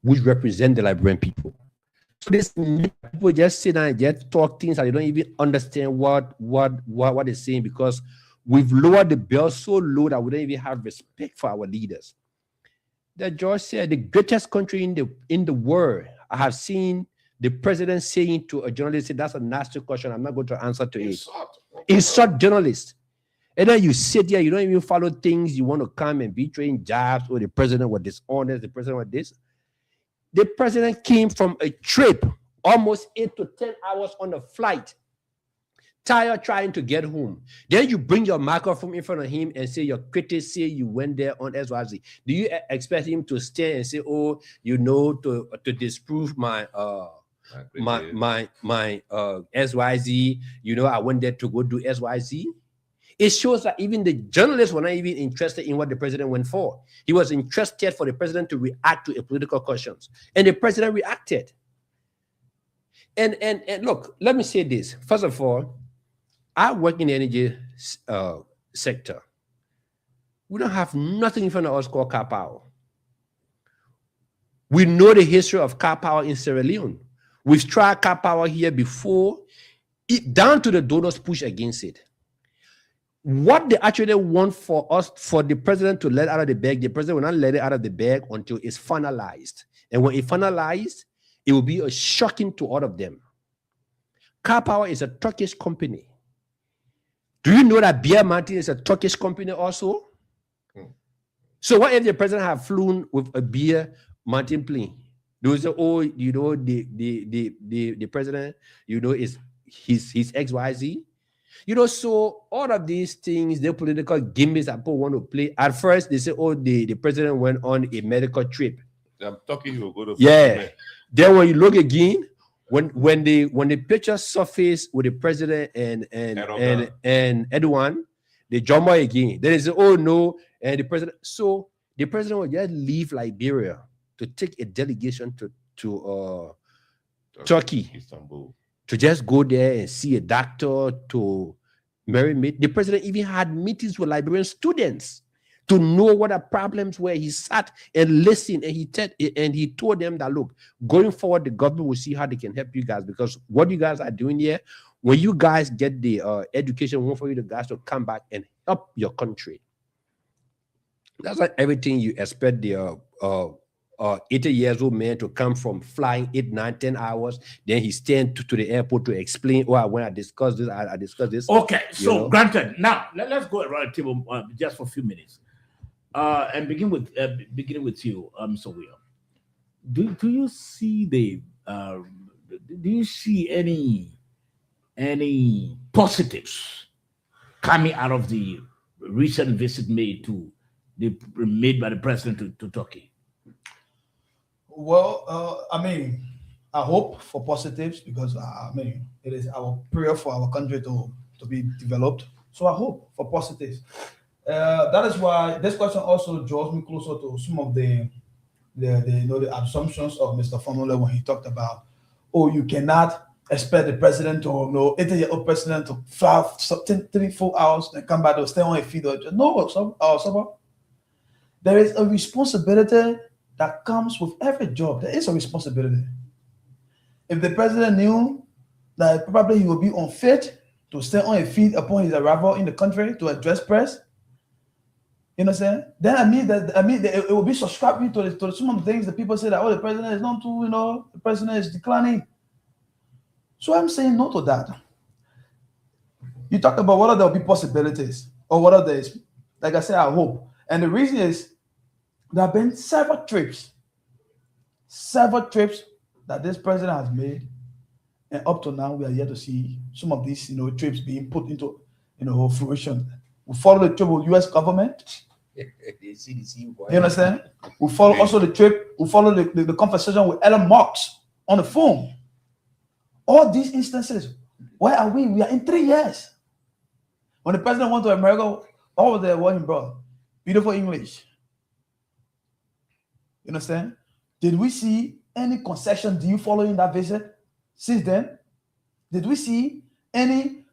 which represent the Liberian people. So this people just sit down and just talk things and they don't even understand what they're saying, because we've lowered the bill so low that we don't even have respect for our leaders. That George said, the greatest country in the world. I have seen the president saying to a journalist, that's a nasty question, I'm not going to answer to it. Insult journalists. And then you sit here, you don't even follow things, you want to come and be trading jobs, or the president was dishonest, the president was this. The president came from a trip, almost 8 to 10 hours on a flight, tired trying to get home. Then you bring your microphone in front of him and say your critics say you went there on XYZ. Do you expect him to stay and say, oh, you know, to disprove my XYZ, you know, I went there to go do XYZ? It shows that even the journalists were not even interested in what the president went for. He was interested for the president to react to a political questions. And the president reacted. And look, let me say this. First of all, I work in the energy sector. We don't have nothing in front of us called car power. We know the history of car power in Sierra Leone. We've tried car power here before. Down to the donors push against it. What they actually want for us, for the president to let out of the bag, the president will not let it out of the bag until it's finalized. And when it's finalized, it will be a shocking to all of them. Car Power is a Turkish company. Do you know that Beer Mountain is a Turkish company also? So what if the president have flown with a Beer Mountain plane? They will say, oh, you know, the president, you know, is his XYZ. You know, so all of these things, the political gimmicks that people want to play. At first, they say, oh, the president went on a medical trip. I'm talking, you go to Then when you look again, when the picture surface with the president and Edouard, they jump out again. Then they say, oh no, and the president. So the president will just leave Liberia to take a delegation to Turkey, Istanbul, to just go there and see a doctor, to meet. The president even had meetings with Liberian students to know what the problems were. He sat and listened, and he told them that, look, going forward, the government will see how they can help you guys, because what you guys are doing here, when you guys get the education, we want for you guys to come back and help your country. That's like everything you expect the 80-year-old man to come from flying 8, 9, 10 hours. Then he stand to the airport to explain, oh, when I discuss this, I discuss this. Okay, so granted. Now let's go around the table just for a few minutes, and beginning with you, Mr. Will. Do you see do you see any positives coming out of the recent visit made by the president to Turkey? Well, I hope for positives, because it is our prayer for our country to be developed. So I hope for positives. That is why this question also draws me closer to some of the assumptions of Mr. Famole when he talked about, oh, you cannot expect the president to 80-year-old president to fly 3-4 hours and come back to stay on his feet. No, there is a responsibility that comes with every job. There is a responsibility. If the president knew that probably he would be unfit to stay on his feet upon his arrival in the country to address press, You know what I'm saying? Then it will be subscribing to some of the things that people say that, oh, the president is not too, the president is declining. So I'm saying no to that. You talk about whether there will be possibilities or whether there is, like I said, I hope. And the reason is there have been several trips that this president has made, and up to now we are yet to see some of these, trips being put into, fruition. We follow the trip with U.S. government. You understand? We follow also the trip. We follow the conversation with Elon Musk on the phone. All these instances. Where are we? We are in 3 years. When the president went to America, all of the working, bro. Beautiful English. You understand? Did we see any concession deal following that visit since then? Did we see any,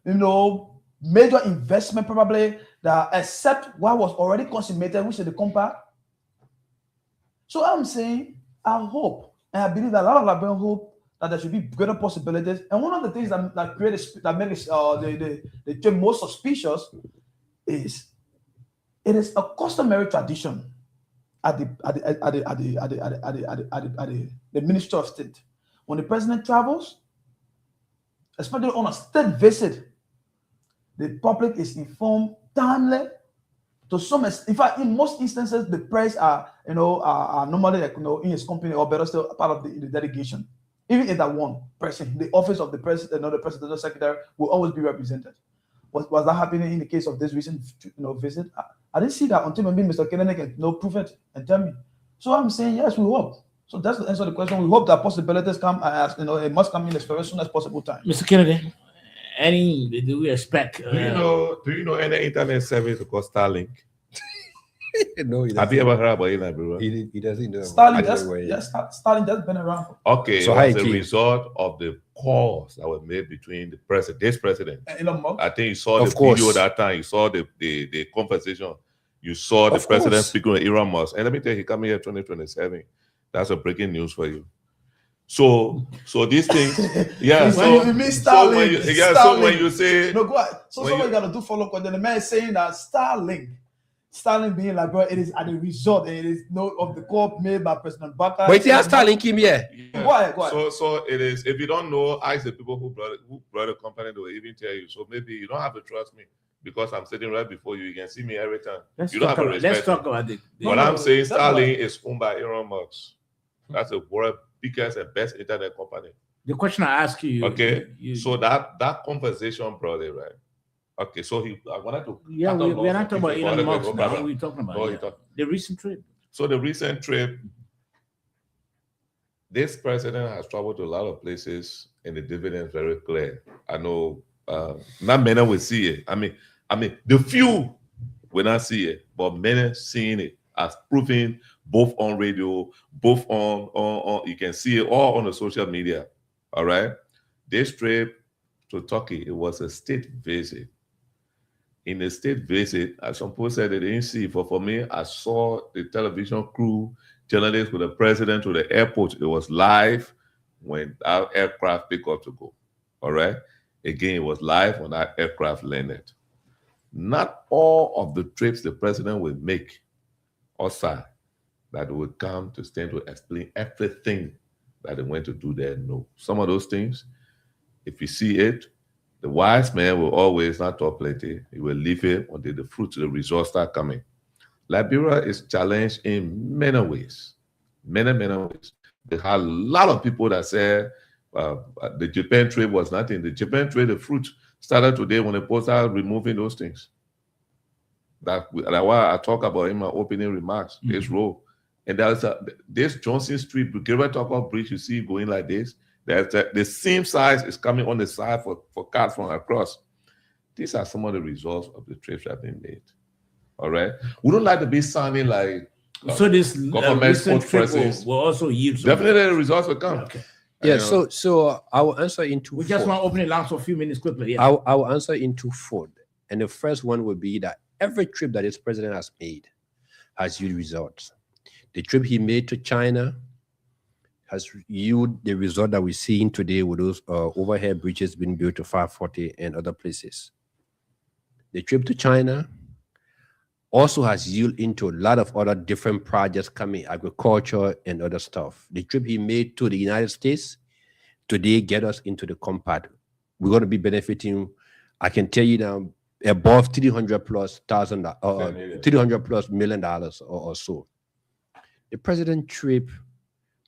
major investment probably that except what was already consummated, which is the compact? So I'm saying, I hope, and I believe that a lot of Liberians hope that there should be greater possibilities. And one of the things that makes the trip most suspicious is it is a customary tradition at the Ministry of State. When the president travels, especially on a state visit, the public is informed timely. To some extent, in fact, in most instances, the press are normally in his company or better still part of the delegation. Even if that one person, the office of the president, the presidential secretary will always be represented. Was that happening in the case of this recent visit? I didn't see that until maybe Mr. Kennedy can prove it and tell me. So I'm saying yes, we hope. So that's the answer to the question. We hope that possibilities come as it must come in as soon as possible time. Mr. Kennedy, do we expect? Do you know any internet service called Starlink? No, have you ever heard about it, bro? He doesn't know. Starlink has been around. Okay, so as a result of the calls that were made between this president, Elon Musk. I think you saw the video that time. You saw the conversation. You saw the president speaking with Elon Musk. And let me tell you, he coming here 2027. That's a breaking news for you. So these things, yeah. So you mean Starlink? So when you say no, go ahead. So somebody got to do follow up. Then the man is saying that Starlink being like, bro, it is at the result, and it is of the call made by President Baka. But he has Starlink him here. Yeah. Go ahead. So it is. If you don't know, ask the people who brought the company. They will even tell you. So maybe you don't have to trust me because I'm sitting right before you. You can see me every time. Let's talk about it. What I'm saying, Starlink is owned by Elon Musk. That's the world biggest and best internet company. The question I ask you. Okay. So that conversation, brother, right? Okay, so I wanted to. Yeah, we're not talking about Elon Musk now. We're talking about the recent trip. So the recent trip, this president has traveled to a lot of places, and the dividend is very clear. I know not many will see it. I mean, the few will not see it, but many seeing it as proving both on radio, both on you can see it all on the social media. All right, this trip to Turkey, it was a state visit. In the state visit, as some people said they didn't see, but for me, I saw the television crew, journalists with the president to the airport. It was live when our aircraft picked up to go. All right. Again, it was live when that aircraft landed. Not all of the trips the president will make outside that will come to stand to explain everything that they went to do there. No. Some of those things, if you see it, the wise man will always not talk plenty. He will leave it until the fruits, the results start coming. Liberia is challenged in many ways. Many ways. There are a lot of people that say the Japan trade was nothing. The Japan trade, the fruit started today when they started removing those things. That's why I talk about in my opening remarks, this road. And there's this Johnson Street, Brigadier Talker Bridge, you see going like this. The same size is coming on the side for cars from across. These are some of the results of the trips that have been made. All right. We don't like to be sounding like so this government spokespersons will also yield. Definitely the results will come. Okay. Yeah, so I will answer into we just want to open it last for a few minutes quickly. Yeah. I will answer into four. And the first one would be that every trip that this president has made has yield results. The trip he made to China has yielded the result that we're seeing today with those overhead bridges being built to 540 and other places. The trip to China also has yielded into a lot of other different projects coming, agriculture and other stuff. The trip he made to the United States today get us into the compact. We're going to be benefiting, I can tell you now, above $300 plus million or so. The president trip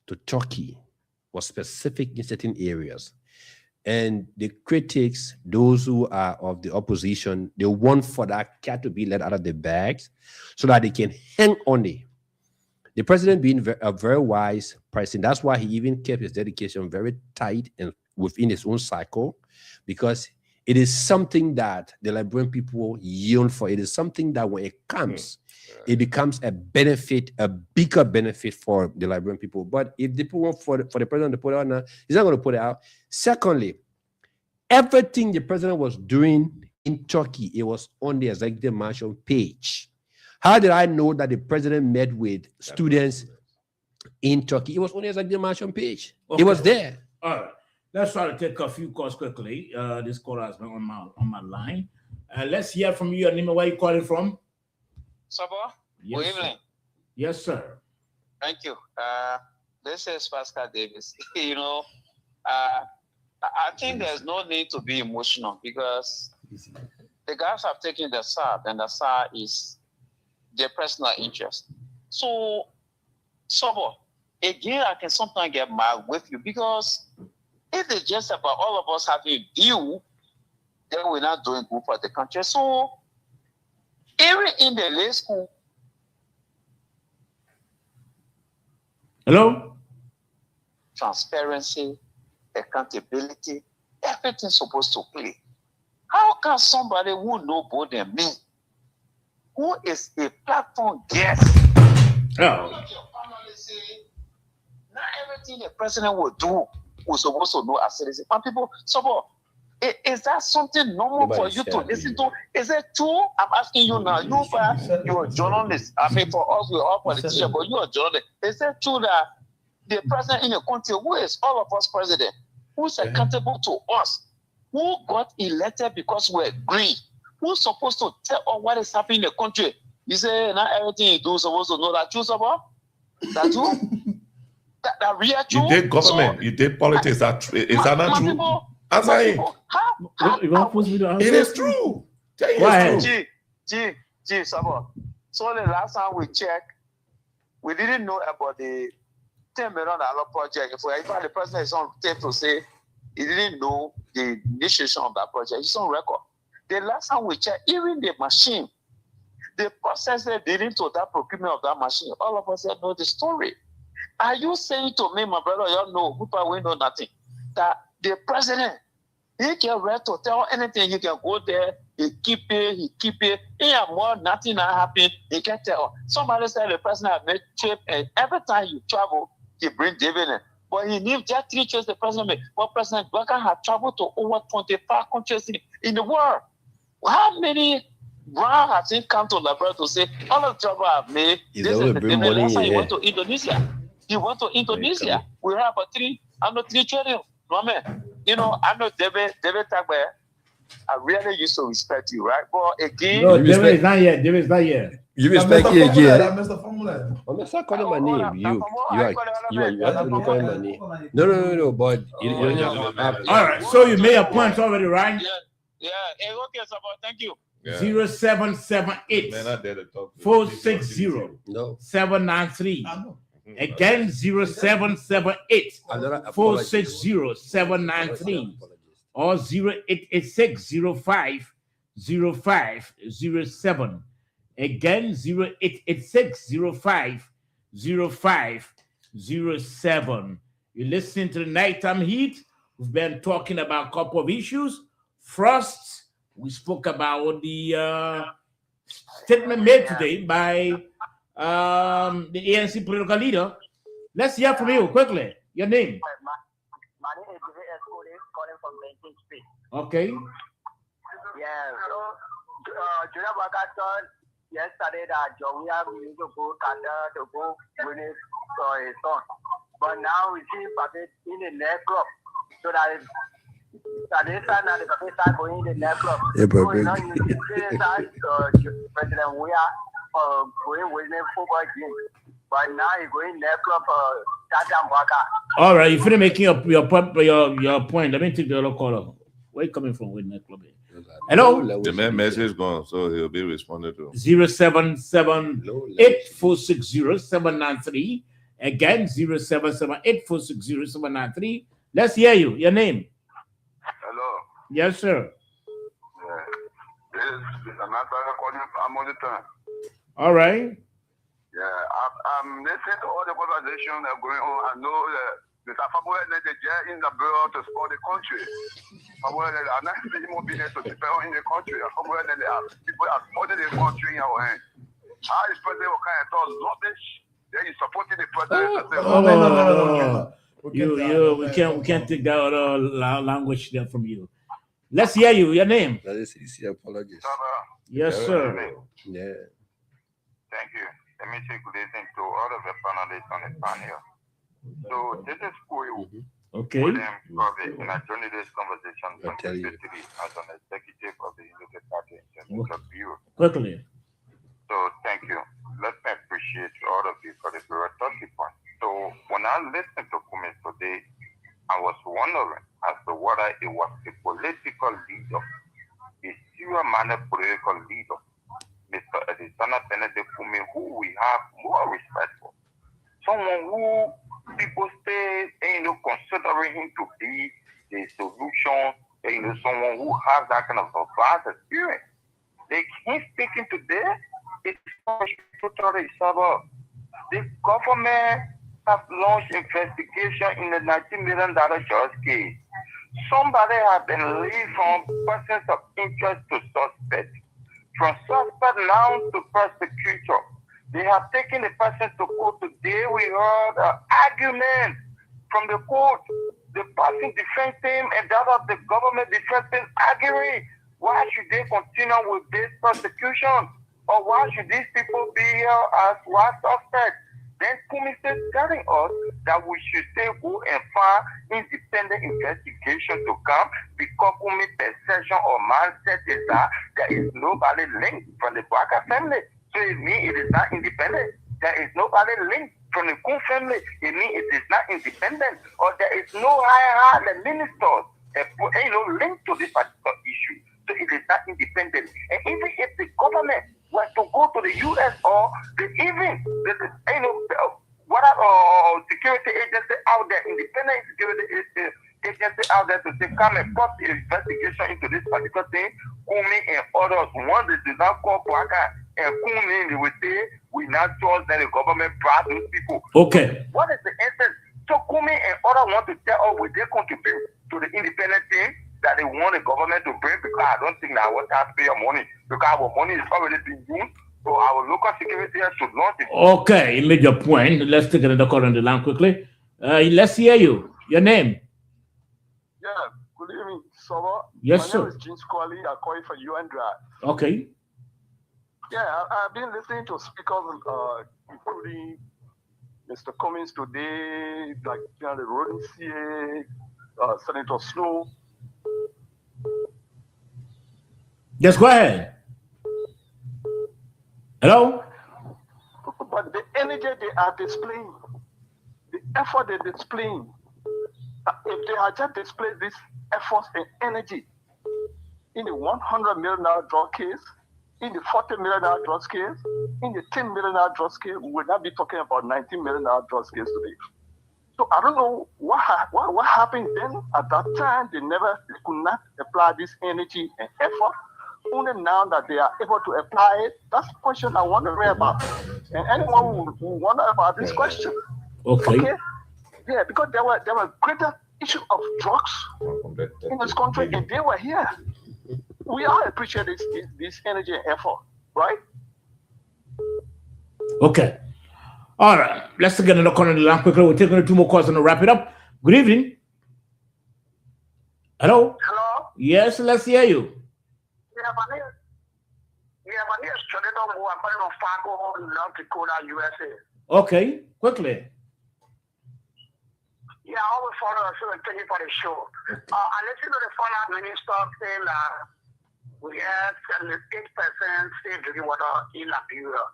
to Turkey was specific in certain areas. And the critics, those who are of the opposition, they want for that cat to be let out of the bags so that they can hang on it. The president being a very wise person, that's why he even kept his dedication very tight and within his own cycle, because it is something that the Liberian people yearn for. It is something that when it comes, it becomes a benefit, a bigger benefit for the Liberian people. But if the people want for the president to put it out now, he's not going to put it out. Secondly, everything the president was doing in Turkey, it was on the executive mansion page. How did I know that the president met with students in Turkey? It was on the executive mansion page. Okay. It was there. All right. Let's try to take a few calls quickly. This caller has been on my line. Let's hear from you. Your name and where you calling from? Sabo, Yes, good evening. sir. Yes, sir. Thank you. This is Pascal Davis. I think there's no need to be emotional because the guys have taken the side, and the side is their personal interest. So, Sabo, again, I can sometimes get mad with you because if it's just about all of us having view, then we're not doing good for the country. So, even in the lay school. Hello? Transparency, accountability, everything's supposed to play. How can somebody who know more than me, who is a platform guest, not everything the president will do, we're supposed to know as citizens. And people, is that something normal for you to listen to? Is it true? I'm asking you now. You're a journalist. I mean, for us, we're all politicians, but you're a journalist. Is it true that the president in a country, who is all of us president, who's accountable to us, who got elected because we're green, who's supposed to tell us what is happening in the country? You say, not everything you do is supposed to know that true, Sabo? That true? that real true? You did government, you did politics. Is that not true? People, Answer it. It is true. Go ahead. Gee, Sabo. So the last time we checked, we didn't know about the $10 million project. If the president is on tape to say he didn't know the initiation of that project, it's on record. The last time we checked, even the machine, the process leading to that procurement of that machine, all of us know the story. Are you saying to me, my brother, you know, we know nothing, that the president, he can read to tell anything, he can go there, he keep it, he have more, nothing that happen, he can tell. Somebody said the president have made trip, and every time you travel, he bring dividend. But he needs just 3 trips the president made. But President Baka has traveled to over 25 countries in the world. How many Brown has he come to Liberia to say, all of the travel I've made, this is the dividend. Last time he went to Indonesia. He went to Indonesia. We have about 3 trillion. No, man. You know, I know David Tagbe. I really used to respect you, right? But again, no, David is not here. David is not here. You respect me again. Mr. Formula. I'm not start calling my name. You have to call my name. No, but you don't have to. All right, so you made a point already, right? Yeah. Hey, okay, Sabo, thank you. 0778 460 793. Again, 0778 460 793 or 0886 05 0507. Again, 0886 05 0507. You're listening to the Nighttime Heat. We've been talking about a couple of issues. First, we spoke about the statement made today by the ANC political leader. Let's hear from you quickly. Your name? My name is David Escode, calling from Benton Street. Okay. Yeah, so Junior Baka told yesterday that John Williams used to go Canada to go win his son. But now we see Patrick in the next club. So that they start now, the Patrick start going in the next club. So now you see that President Weah going winning football game. But now he's going nightclub Tata Mbaka. All right, you finish making your point. Let me take the other caller. Where you coming from with nightclub? Hello? The man message gone, so he'll be responded to. 077-8460-793. Again, 077-8460-793. Let's hear you. Your name? Hello. Yes, sir. This is another calling from Monitor. All right. Yeah, I'm listening to all the conversations that are going on. I know that Mr. Fabio is in the bureau to support the country. Fabio is not more business to support in the country. Fabio is people are supporting the country in our hands. How is President kind of thought rubbish? Then he's supporting the president. No. We can't take that other language there from you. Let's hear you. Your name? Apologies. Yes, sir. Yeah. Thank you. Let me take listen to all of the panelists on the panel. So this is cool. Okay. And I joined this conversation from as an executive of the United Party in Bureau. Quickly. So thank you. Let me appreciate all of you for the very touchy point. So when I listened to Kumi today, I was wondering as to whether it was a political leader, a serious-minded political leader, Mr. Alexander Benedict Kumi, who we have more respect for. Someone who people say, considering him to be the solution, someone who has that kind of a vast experience. Like him speaking today, it's totally suburb. The government have launched investigation in the $19 million church case. Somebody has been lead from persons of interest to suspect. From suspect now to prosecutor. They have taken the person to court today. We heard an argument from the court. The person defense him and that of the government defense him arguing. Why should they continue with this prosecution? Or why should these people be here as one suspect? Then Kumi is telling us that we should say go and find independent investigation to come because Kumi's perception or mindset is that there is nobody linked from the Baka family. So it means it is not independent. There is nobody linked from the Kun family. It means it is not independent. Or there is no higher ministers linked to this particular issue. So it is not independent. And even if the government were to go to the U.S. or security agency out there, independent security agency out there to say, come and put the investigation into this particular thing, Kumi and others, once they do not call Baka and Kumi, they will say, we not trust that the government brought those people. Okay. What is the essence? So Kumi and others want to tell us will they contribute to the independent thing that they want the government to bring, because I don't think that our taxpayer money, because our money is already being used, so our local security should not be. Okay, you made your point. Let's take another call on the line quickly. Let's hear you. Your name? Yeah, good evening, Sobo. Yes, My sir. name is James Kwali. I call you for UN Drive. Okay. Yeah, I've been listening to speakers, including Mr. Cummings today, like the Rodney CA, Senator Snow. Just go ahead. Hello? But the energy they are displaying, the effort they're displaying, if they had just displayed this effort and energy in the $100 million drug case, in the $40 million drug case, in the $10 million drug case, we would not be talking about $19 million drug case today. So I don't know what happened then. At that time, they could not apply this energy and effort. Only now that they are able to apply it, that's the question I wonder about. And anyone who wonder about this question. Okay. Yeah, because there were greater issue of drugs in this country, and they were here. We all appreciate this energy and effort, right? Okay. All right. Let's get another call on the line quickly. We're taking 2 more calls and we'll wrap it up. Good evening. Hello? Hello? Yes, let's hear you. Yeah, my name is Jonathan Moore. I'm calling from Fargo, North Dakota, USA. Okay. Quickly. Yeah, I always follow the show and thank you for the show. I listened to the finance minister saying that we have 78% safe drinking water in Liberia.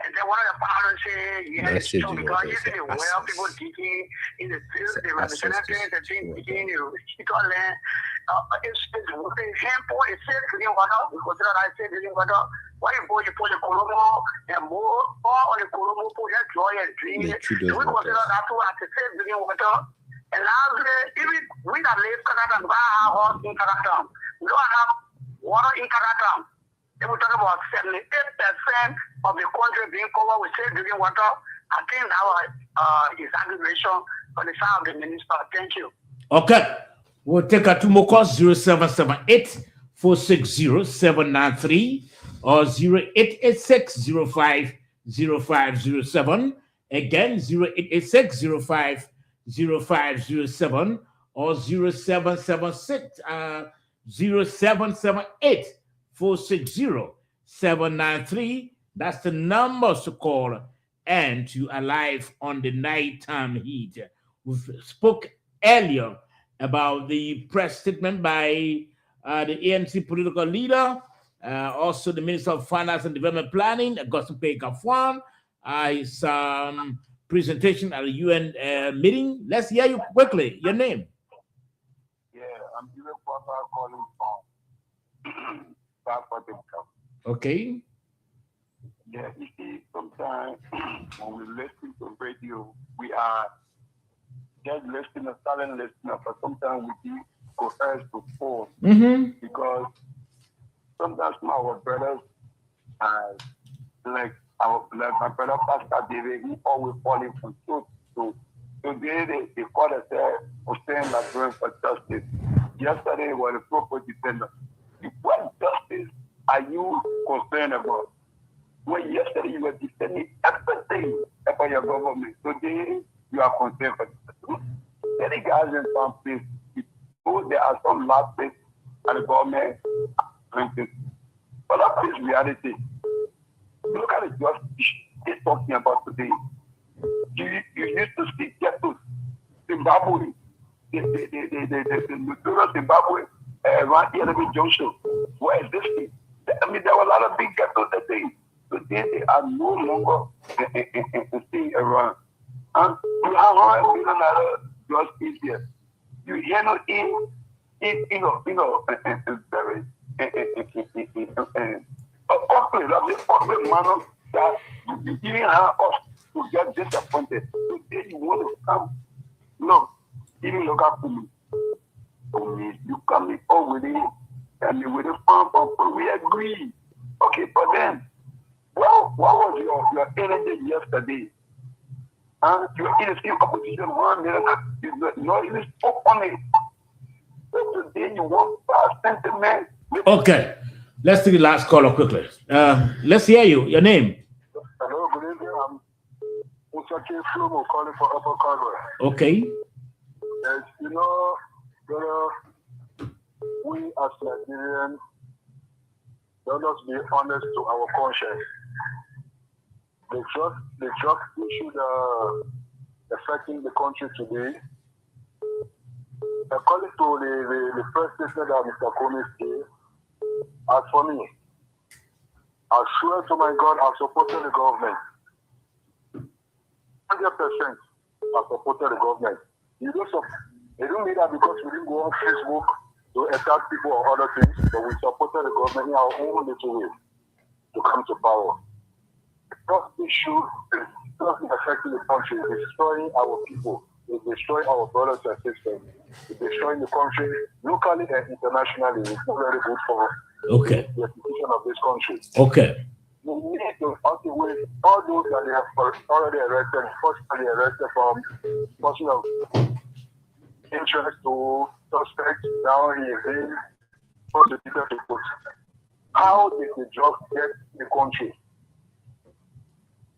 And then one of the fathers say, yes, Massive so because you see the well people digging in the field, they represent things, they think digging, you see all land. It's handful, it's drinking water, because I say drinking water. Why you put the Kolomo and more on the Kolomo, put that joy and dream. We consider that to as the same drinking water. And lastly, even we that live in Canada and buy our house in Canada, we don't have water in Canada. They will talk about 78% of the country being covered with safe drinking water. I think our exaggeration on the side of the minister. Thank you. Okay. We'll take a two more calls, 0778 460 793 or 0886 05 0507. Again, 0886 05 0507 or 0776 0778 460 793. That's the numbers to call and to alive on the nighttime heat. We spoke earlier about the press statement by the ANC political leader, also the Minister of Finance and Development Planning, Augustine Kefwon, his presentation at a UN meeting. Let's hear you quickly. Your name? Yeah, I'm Jure Papa calling from Okay. Yeah, you see, sometimes when we listen to radio, we are just listening, silent listener, but sometimes we do coerce to fall because sometimes our brothers are like my brother Pastor David, he always falling from truth. So today they call themselves Hussein Labyrinth for justice. Yesterday was a proper defender. What justice are you concerned about? When yesterday you were defending everything about your government, today you are concerned for justice. Many guys in some places, there are some last places at the government, but that is reality. Look at the justice they're talking about today. You used to see ghettos, Zimbabwe, the notorious Zimbabwe, around the enemy junction. Where is this thing? I mean, there were a lot of big ghettos that day. Today they are no longer staying around. And you have justice here. You hear no very ugly manner that you didn't have us to get disappointed. Today you want to come. No, even look up to me. You come in with it and you with the farm, we agree. Okay, but then, well, what was your energy yesterday? You're in the same opposition 1 minute, you not even spoke on it. So today you want sentiment. Okay, let's take the last caller quickly. Let's hear you. Your name? Hello, good evening. I'm Usaki Flomo calling for Upper Conway. Okay. Yes, you know, we as Nigerians, let us be honest to our conscience. The drug issue affecting the country today, according to the press statement that Mr. Comey gave, as for me, I swear to my God, I supported the government. 100% I supported the government. They don't need that because we didn't go on Facebook to attack people or other things, but we supported the government in our own little way to come to power. This issue is not affecting the country, it's destroying our people, it's destroying our brothers and sisters, it's destroying the country locally and internationally. It's not very good for the reputation of this country. Okay. We need to activate all those that they have already arrested, forcibly arrested from person of interest to suspects. Now he is being prosecuted to put. How did the drug get in the country?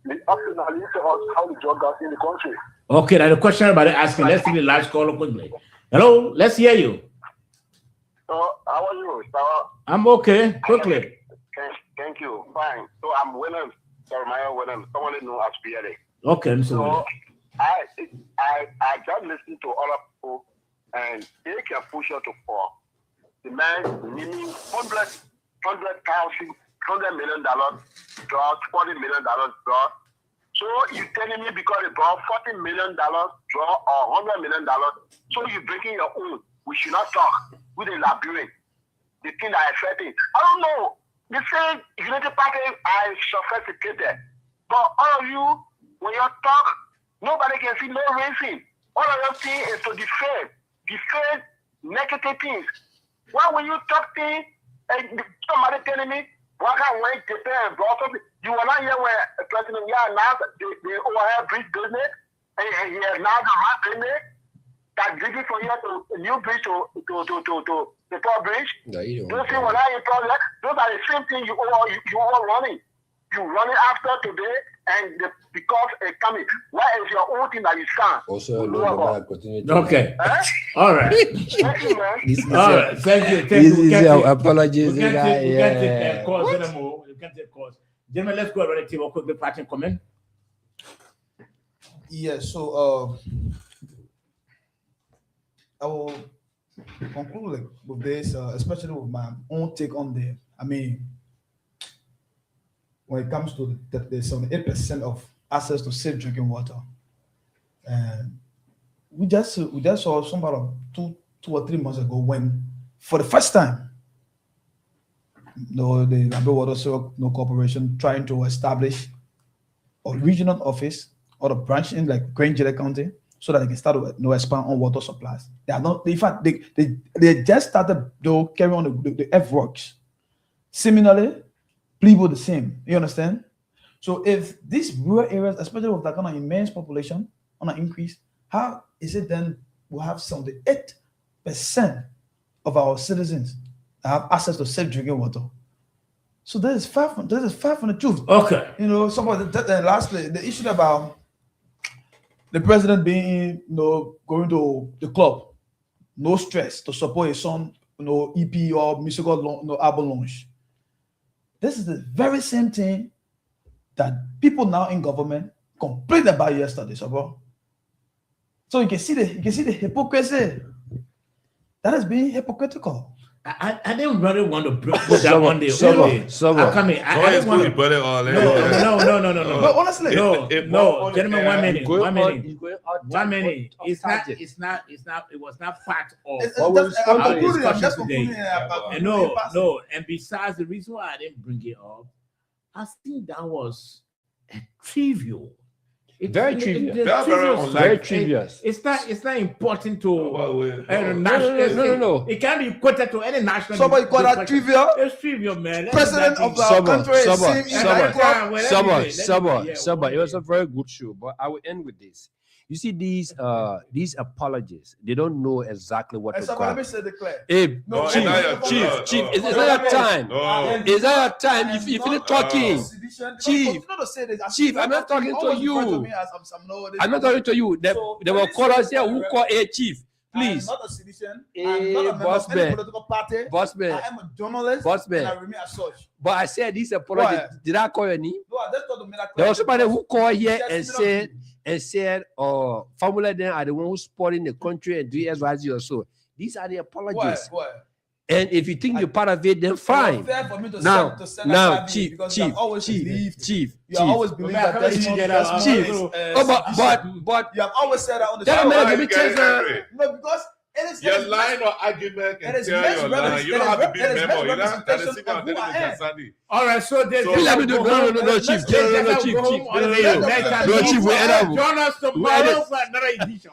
They actually tell us how the drug got in the country. Okay, now the question about asking, let's take the last caller quickly. Hello, let's hear you. So, how are you? I'm okay, quickly. Thank you. Fine. So I'm Williams, Jeremiah Williams. Someone know as Pierre. Okay, so I just listen to other people and they can push her to fall. The man needing 100,000 $100 million draw, $40 million draw. So you telling me because they brought $40 million draw or $100 million, so you breaking your own. We should not talk with the Liberian. The thing that affecting. I don't know. They say Unity Party are sophisticated. But all of you, when you talk, nobody can see no reason. All of your thing is to defend negative things. Why when you talk things, and somebody telling me, why can't wait to pay and brought up? You were not here where President announced the overhead bridge business, and he announced the business that bridge from here to a new bridge to the Port Bridge. Those things were not in progress. Those are the same thing you all running. You running after today, and because it's coming. What is your own thing that you stand? Also, okay. All right. Thank you, man. All right. Thank you. This is your apologies. We can't take calls anymore. We can't take calls. Gentlemen, let's go around the table. Quickly, parting comment. Yeah. So I will conclude with this, especially with my own take on the. I mean, when it comes to the 78% of access to safe drinking water, and we just saw somebody 2 or 3 months ago when, for the first time, the Liberia Water Corporation trying to establish a regional office or a branch in like Granger County so that they can start to expand on water supplies. They are not. In fact, they just started to carry on the F works. Similarly, Plebo the same. You understand? So if these rural areas, especially with that kind of immense population, on an increase, how is it then we'll have 78% of our citizens that have access to safe drinking water? So this is far from the truth. Okay. You know, lastly, the issue about the president being, going to the club, no stress to support his son, EP or musical album launch. This is the very same thing that people now in government complained about yesterday, so you can see the hypocrisy. That is being hypocritical. I didn't really want to put that on the. I come in. I didn't want to put it all in. No. But honestly, no, gentlemen, 1 minute. 1 minute. 1 minute. It was not part of our discussion today. No. And besides, the reason why I didn't bring it up, I think that was trivial. Very trivial. Very trivial. It's not important to national. No. It can be quoted to any national. Somebody call that trivial. It's trivial, man. President of our country is Saba. It was a very good show, but I will end with this. You see, these apologies, they don't know exactly what to call. Let me say the clear. Hey, Chief, is that your time? Is that your time? If you're talking, Chief, I'm not talking to you. I'm not talking to you. There were callers here who call a Chief. Please. I'm not a citizen. I'm not a member of any political party. I am a journalist. And I remain as such. But I said these apologies. Did I call your name? No, I just thought to make that clear. There was somebody who called here and said, Formula then are the one who's supporting the country and do XYZ or so. These are the apologies. Why? And if you think you're part of it, then fine. Now, Chief. You always believe that there is more Chief. But you have always said that on the show. No, because it is your line or argument can tell your line. You don't have to be a member. You don't have to sit down and all right, so there's no, Chief. No, Chief. Join us tomorrow for another edition.